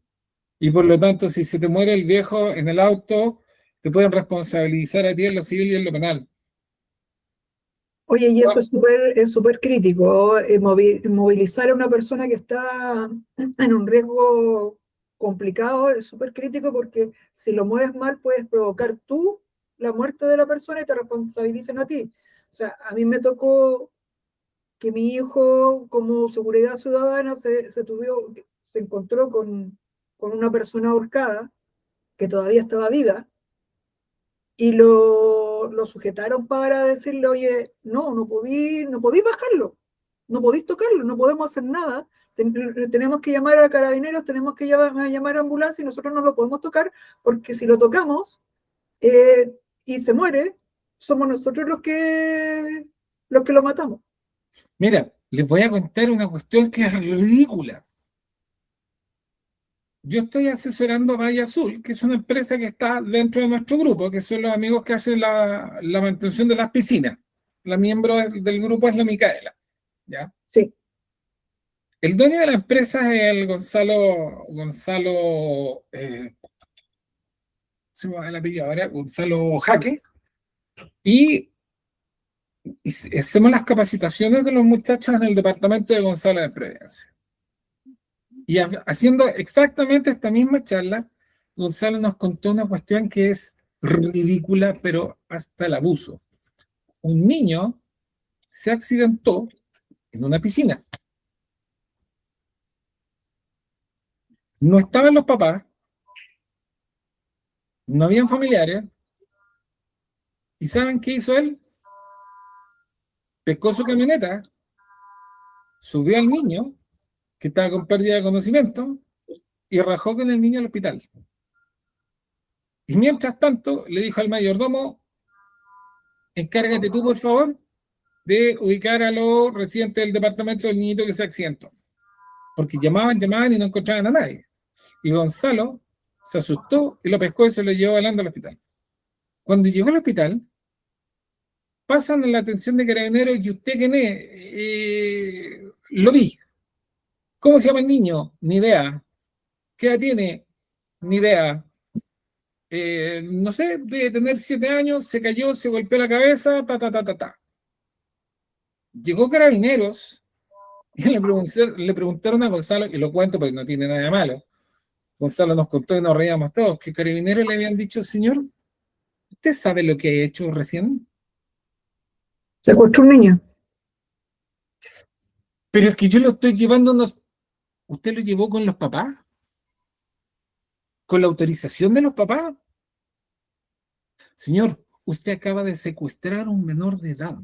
Y por lo tanto, si se te muere el viejo en el auto, te pueden responsabilizar a ti en lo civil y en lo penal. Oye, y eso es súper crítico, movilizar a una persona que está en un riesgo complicado es súper crítico porque si lo mueves mal puedes provocar tú la muerte de la persona y te responsabilicen a ti. O sea, a mí me tocó que mi hijo, como seguridad ciudadana, se encontró con una persona ahorcada que todavía estaba viva y lo sujetaron para decirle, oye, no podís bajarlo, no podís tocarlo, no podemos hacer nada, tenemos que llamar a carabineros, tenemos que llamar a ambulancia y nosotros no lo podemos tocar porque si lo tocamos y se muere, somos nosotros los que lo matamos. Mira, les voy a contar una cuestión que es ridícula. Yo estoy asesorando a Valle Azul, que es una empresa que está dentro de nuestro grupo, que son los amigos que hacen la mantención de las piscinas. La miembro del grupo es la Micaela, ¿ya? Sí. El dueño de la empresa es el se me va el apellido ahora, Gonzalo Jaque, y hacemos las capacitaciones de los muchachos en el departamento de Gonzalo de Prevencia. Y haciendo exactamente esta misma charla, Gonzalo nos contó una cuestión que es ridícula, pero hasta el abuso. Un niño se accidentó en una piscina. No estaban los papás, no habían familiares. ¿Y saben qué hizo él? pescó su camioneta, subió al niño, que estaba con pérdida de conocimiento, y rajó con el niño al hospital. Y mientras tanto, le dijo al mayordomo, encárgate tú, por favor, de ubicar a los residentes del departamento del niñito que se accidentó. Porque llamaban y no encontraban a nadie. Y Gonzalo se asustó y lo pescó y se lo llevó volando al hospital. Cuando llegó al hospital, pasan a la atención de carabineros y usted, ¿quién es? Lo vi. ¿Cómo se llama el niño? Ni idea. ¿Qué edad tiene? Ni idea. No sé, debe tener 7 años, se cayó, se golpeó la cabeza, ta. Llegó carabineros y le preguntaron a Gonzalo, y lo cuento porque no tiene nada de malo. Gonzalo nos contó y nos reíamos todos, que carabineros le habían dicho, señor, ¿usted sabe lo que ha hecho recién? Secuestró un niño. Pero es que yo lo estoy llevando unos... ¿Usted lo llevó con los papás? ¿Con la autorización de los papás? Señor, usted acaba de secuestrar a un menor de edad.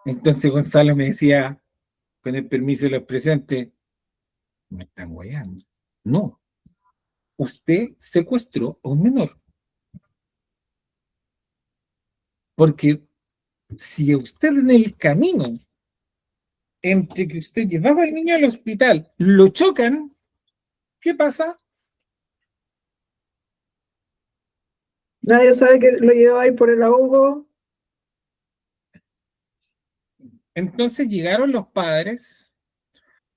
Entonces Gonzalo me decía, con el permiso de los presentes, me están guayando. No, usted secuestró a un menor. Porque si usted en el camino, entre que usted llevaba al niño al hospital, lo chocan, ¿qué pasa? Nadie sabe que lo llevaba ahí por el ahogo. Entonces llegaron los padres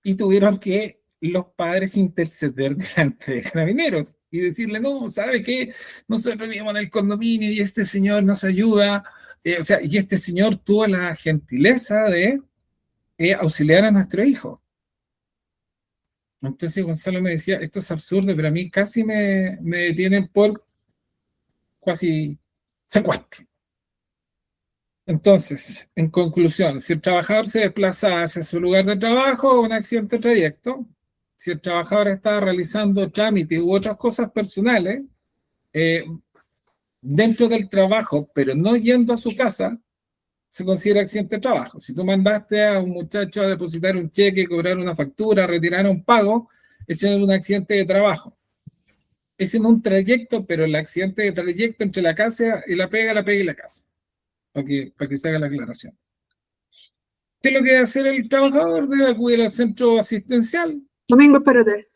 y tuvieron que los padres interceder delante de carabineros y decirle, no, ¿sabe qué? Nosotros vivimos en el condominio y este señor nos ayuda, y este señor tuvo la gentileza de auxiliar a nuestro hijo. Entonces Gonzalo me decía, esto es absurdo, pero a mí casi me detienen por casi secuestro. Entonces, en conclusión, si el trabajador se desplaza hacia su lugar de trabajo, un accidente de trayecto. Si el trabajador está realizando trámites u otras cosas personales dentro del trabajo, pero no yendo a su casa, se considera accidente de trabajo. Si tú mandaste a un muchacho a depositar un cheque, cobrar una factura, retirar un pago, ese es un accidente de trabajo. Es en un trayecto, pero el accidente de trayecto entre la casa y la pega y la casa. Para que se haga la aclaración. ¿Qué es lo que debe hacer el trabajador? Debe acudir al centro asistencial. Domingo, espérate.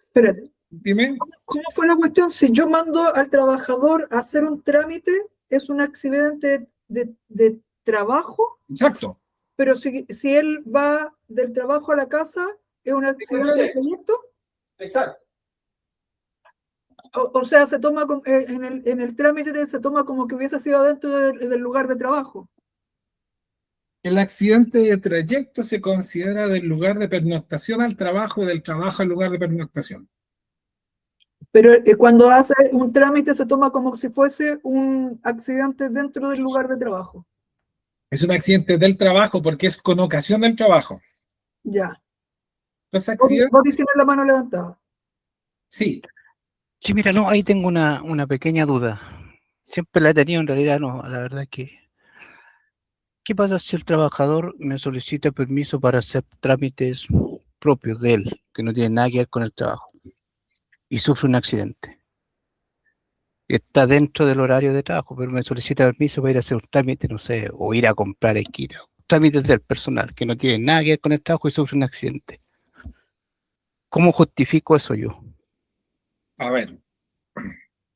Dime. ¿Cómo fue la cuestión? Si yo mando al trabajador a hacer un trámite, es un accidente de trabajo, Exacto. pero si él va del trabajo a la casa, es un accidente de trayecto. Exacto. O sea, se toma en el trámite se toma como que hubiese sido dentro del lugar de trabajo. El accidente de trayecto se considera del lugar de pernoctación al trabajo y del trabajo al lugar de pernoctación. Pero cuando hace un trámite se toma como si fuese un accidente dentro del lugar de trabajo. Es un accidente del trabajo porque es con ocasión del trabajo. Ya. Los accidentes... Vos tienes la mano levantada. Sí. Sí, mira, no, ahí tengo una pequeña duda. Siempre la he tenido, en realidad no, la verdad es que... ¿Qué pasa si el trabajador me solicita permiso para hacer trámites propios de él, que no tienen nada que ver con el trabajo, y sufre un accidente? Está dentro del horario de trabajo, pero me solicita permiso para ir a hacer un trámite, no sé, o ir a comprar esquina. Trámites del personal, que no tienen nada que ver con el trabajo y sufre un accidente. ¿Cómo justifico eso yo? A ver.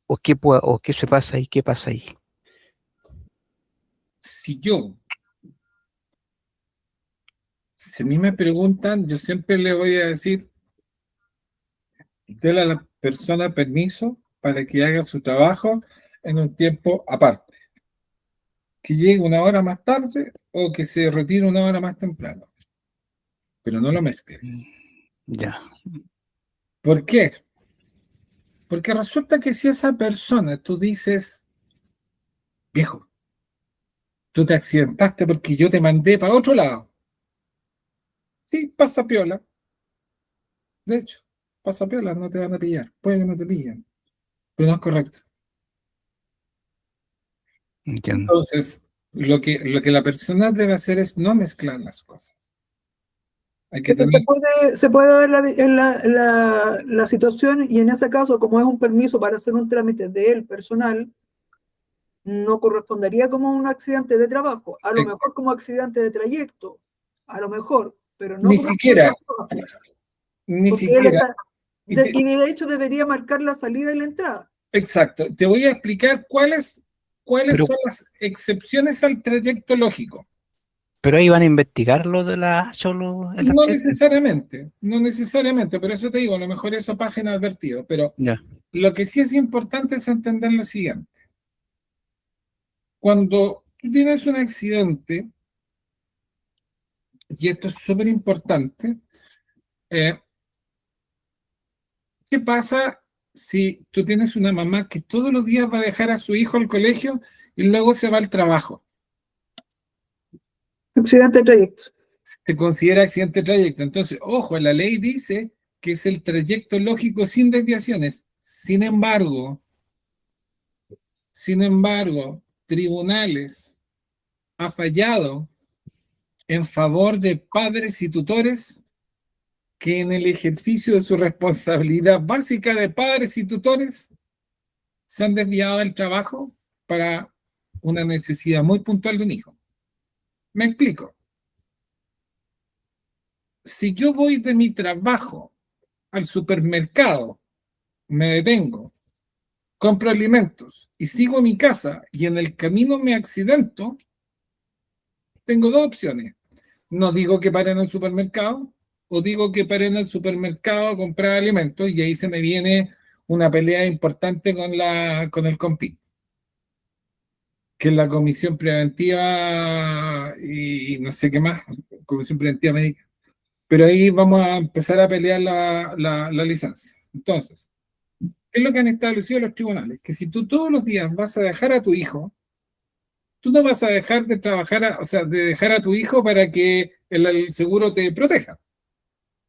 ¿O qué se pasa ahí? ¿Qué pasa ahí? Si a mí me preguntan, yo siempre le voy a decir, déle a la persona permiso para que haga su trabajo en un tiempo aparte. Que llegue una hora más tarde o que se retire una hora más temprano. Pero no lo mezcles. Ya. ¿Por qué? Porque resulta que si esa persona, tú dices, viejo, tú te accidentaste porque yo te mandé para otro lado. Sí, pasa piola. De hecho, pasa piola, no te van a pillar. Puede que no te pillen. Pero no es correcto. Entiendo. Entonces, Lo que la persona debe hacer es no mezclar las cosas. Hay que Pero tener, se puede dar la situación y en ese caso, como es un permiso para hacer un trámite de él personal, no correspondería como un accidente de trabajo, a lo mejor como accidente de trayecto, a lo mejor, pero no ni como siquiera, accidente de trabajo, ni porque él siquiera. está, y de hecho debería marcar la salida y la entrada. Exacto. Te voy a explicar cuáles Pero, son las excepciones al trayecto lógico. pero ahí van a investigar lo de solo el No accidente. necesariamente, no necesariamente, por eso te digo, a lo mejor eso pasa inadvertido, pero Ya. lo que sí es importante es entender lo siguiente. Cuando tú tienes un accidente, y esto es súper importante, eh, ¿qué pasa si tú tienes una mamá que todos los días va a dejar a su hijo al colegio y luego se va al trabajo? Accidente de trayecto. Se considera accidente de trayecto. Entonces, ojo, la ley dice que es el trayecto lógico sin desviaciones. Sin embargo, tribunales ha fallado en favor de padres y tutores que en el ejercicio de su responsabilidad básica de padres y tutores se han desviado del trabajo para una necesidad muy puntual de un hijo. Me explico. Si yo voy de mi trabajo al supermercado, me detengo, compro alimentos y sigo a mi casa y en el camino me accidento, tengo dos opciones. No digo que pare en el supermercado o digo que pare en el supermercado a comprar alimentos y ahí se me viene una pelea importante con el COMPI, que es la Comisión Preventiva y no sé qué más, Comisión Preventiva Médica. Pero ahí vamos a empezar a pelear la licencia. Entonces, ¿qué es lo que han establecido los tribunales? Que si tú todos los días vas a dejar a tu hijo, tú no vas a dejar de trabajar, o sea, de dejar a tu hijo para que el seguro te proteja.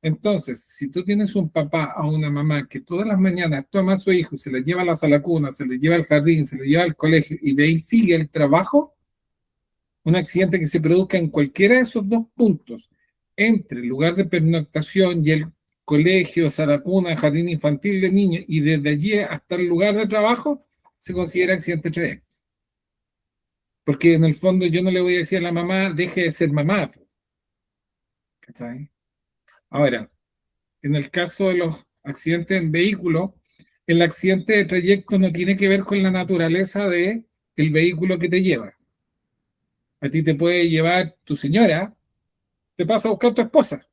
Entonces, si tú tienes un papá o una mamá que todas las mañanas toma a su hijo, se le lleva a la sala cuna, se le lleva al jardín, se le lleva al colegio y de ahí sigue el trabajo, un accidente que se produzca en cualquiera de esos dos puntos, entre el lugar de pernoctación y el colegio, sala cuna, jardín infantil de niños, y desde allí hasta el lugar de trabajo, se considera accidente de trayecto. Porque en el fondo yo no le voy a decir a la mamá, deje de ser mamá. ¿Cachai? Ahora, en el caso de los accidentes en vehículo, el accidente de trayecto no tiene que ver con la naturaleza del vehículo que te lleva. A ti te puede llevar tu señora, te pasa a buscar tu esposa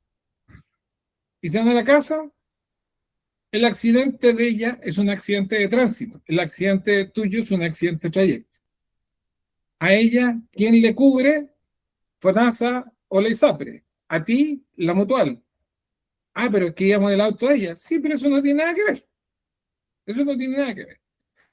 y se van a la casa. El accidente de ella es un accidente de tránsito. El accidente tuyo es un accidente de trayecto. A ella, ¿quién le cubre? FONASA o la ISAPRE. A ti, la mutual. Ah, pero es que íbamos en el auto de ella. Sí, pero eso no tiene nada que ver. Eso no tiene nada que ver.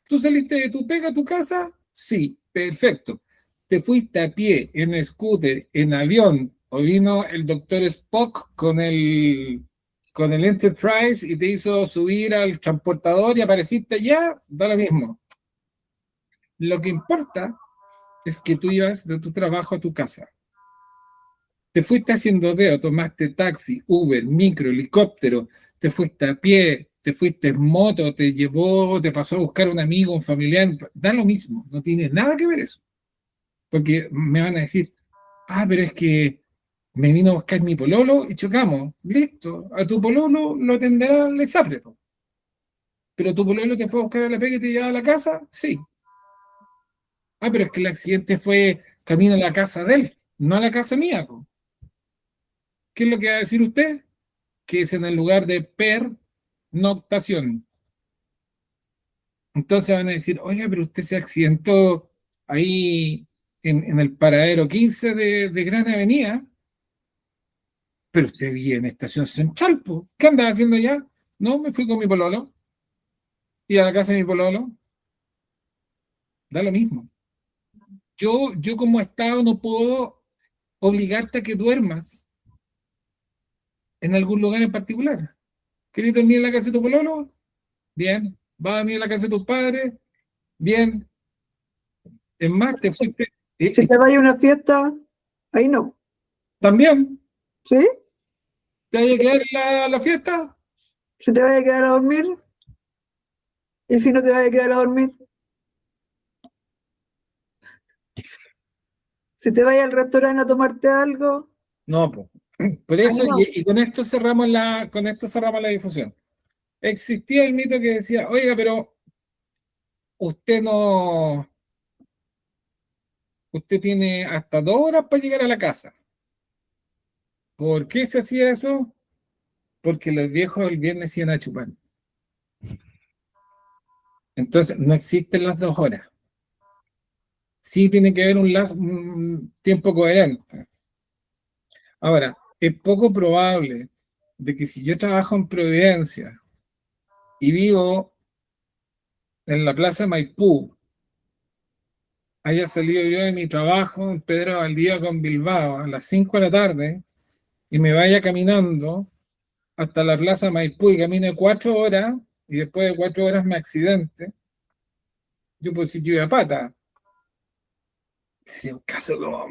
¿Tú saliste de tu pega a tu casa? Sí, perfecto. ¿Te fuiste a pie, en scooter, en avión, o vino el doctor Spock con el Enterprise y te hizo subir al transportador y apareciste allá? Da lo mismo. Lo que importa es que tú ibas de tu trabajo a tu casa. Te fuiste haciendo dedo, tomaste taxi, Uber, micro, helicóptero, te fuiste a pie, te fuiste en moto, te llevó, te pasó a buscar un amigo, un familiar, da lo mismo, no tiene nada que ver eso. Porque me van a decir, ah, pero es que me vino a buscar mi pololo y chocamos. Listo, a tu pololo lo atenderá el ISAPRE. Pero tu pololo te fue a buscar a la pega y te llevaba a la casa, sí. Ah, pero es que el accidente fue camino a la casa de él, no a la casa mía. Po. ¿Qué es lo que va a decir usted? Que es en el lugar de pernoctación. Entonces van a decir, oiga, pero usted se accidentó ahí en el paradero 15 de Gran Avenida, pero usted vive en Estación Central, po. ¿Qué andaba haciendo allá? No, me fui con mi pololo. Y a la casa de mi pololo, da lo mismo. Yo como Estado no puedo obligarte a que duermas en algún lugar en particular. ¿Querés dormir en la casa de tu pololo? Bien. ¿Vas a dormir en la casa de tus padres? Bien. Es más, Y Si te vas a una fiesta, ahí no. también, ¿Sí? ¿te vaya a quedar la fiesta? Si te vas a quedar a dormir. ¿Y si no te vas a quedar a dormir? Si te vas al restaurante a tomarte algo, No, pues. Por ahí eso, no. y con esto cerramos la difusión. Existía el mito que decía, oiga, pero usted no, usted tiene hasta 2 horas para llegar a la casa. ¿Por qué se hacía eso? Porque los viejos el viernes iban a chupar. Entonces, no existen las 2 horas. Sí tiene que haber un tiempo coherente. Ahora, es poco probable de que si yo trabajo en Providencia y vivo en la Plaza Maipú, haya salido yo de mi trabajo en Pedro Valdivia con Bilbao a las 5 de la tarde y me vaya caminando hasta la Plaza Maipú y camine 4 horas y después de 4 horas me accidente, yo pues si yo iba a pata. Sería un caso como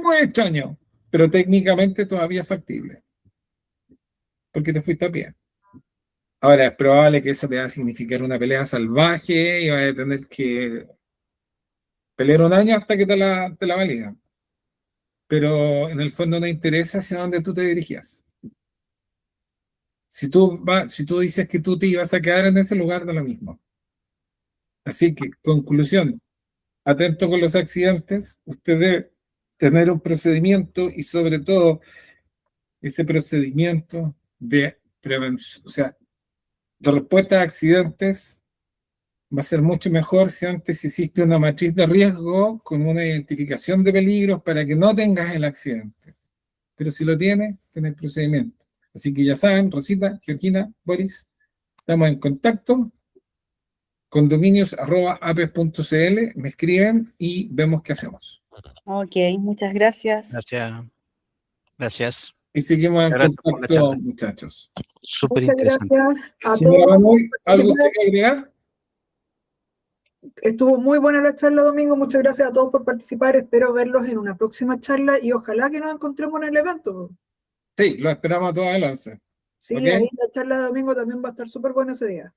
muy extraño, pero técnicamente todavía factible, porque te fuiste a pie. Ahora, es probable que eso te va a significar una pelea salvaje y vas a tener que pelear un año hasta que te la validan. Pero en el fondo no interesa hacia dónde tú te dirigías. Si tú dices que tú te ibas a quedar en ese lugar, de lo mismo. Así que, conclusión, atento con los accidentes, usted debe tener un procedimiento y sobre todo ese procedimiento de prevención, o sea, de respuesta a accidentes va a ser mucho mejor si antes hiciste una matriz de riesgo con una identificación de peligros para que no tengas el accidente. Pero si lo tienes, tienes procedimiento. Así que ya saben, Rosita, Georgina, Boris, estamos en contacto. Condominios@apes.cl, me escriben y vemos qué hacemos. Ok, muchas gracias. Gracias. Gracias. Y seguimos en Gracias por la contacto, charla. muchachos. Súper Muchas interesante. gracias a Señora todos. Manuel, ¿algo usted que agregar? Estuvo muy buena la charla, Domingo. Muchas gracias a todos por participar. Espero verlos en una próxima charla y ojalá que nos encontremos en el evento. Sí, lo esperamos a todas el 11. Sí, ¿Ok? ahí la charla de Domingo también va a estar súper buena ese día.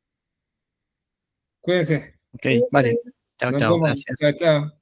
Cuídense. Ok, vale. Chao, Nos chao. vemos. Gracias. Chao, chao.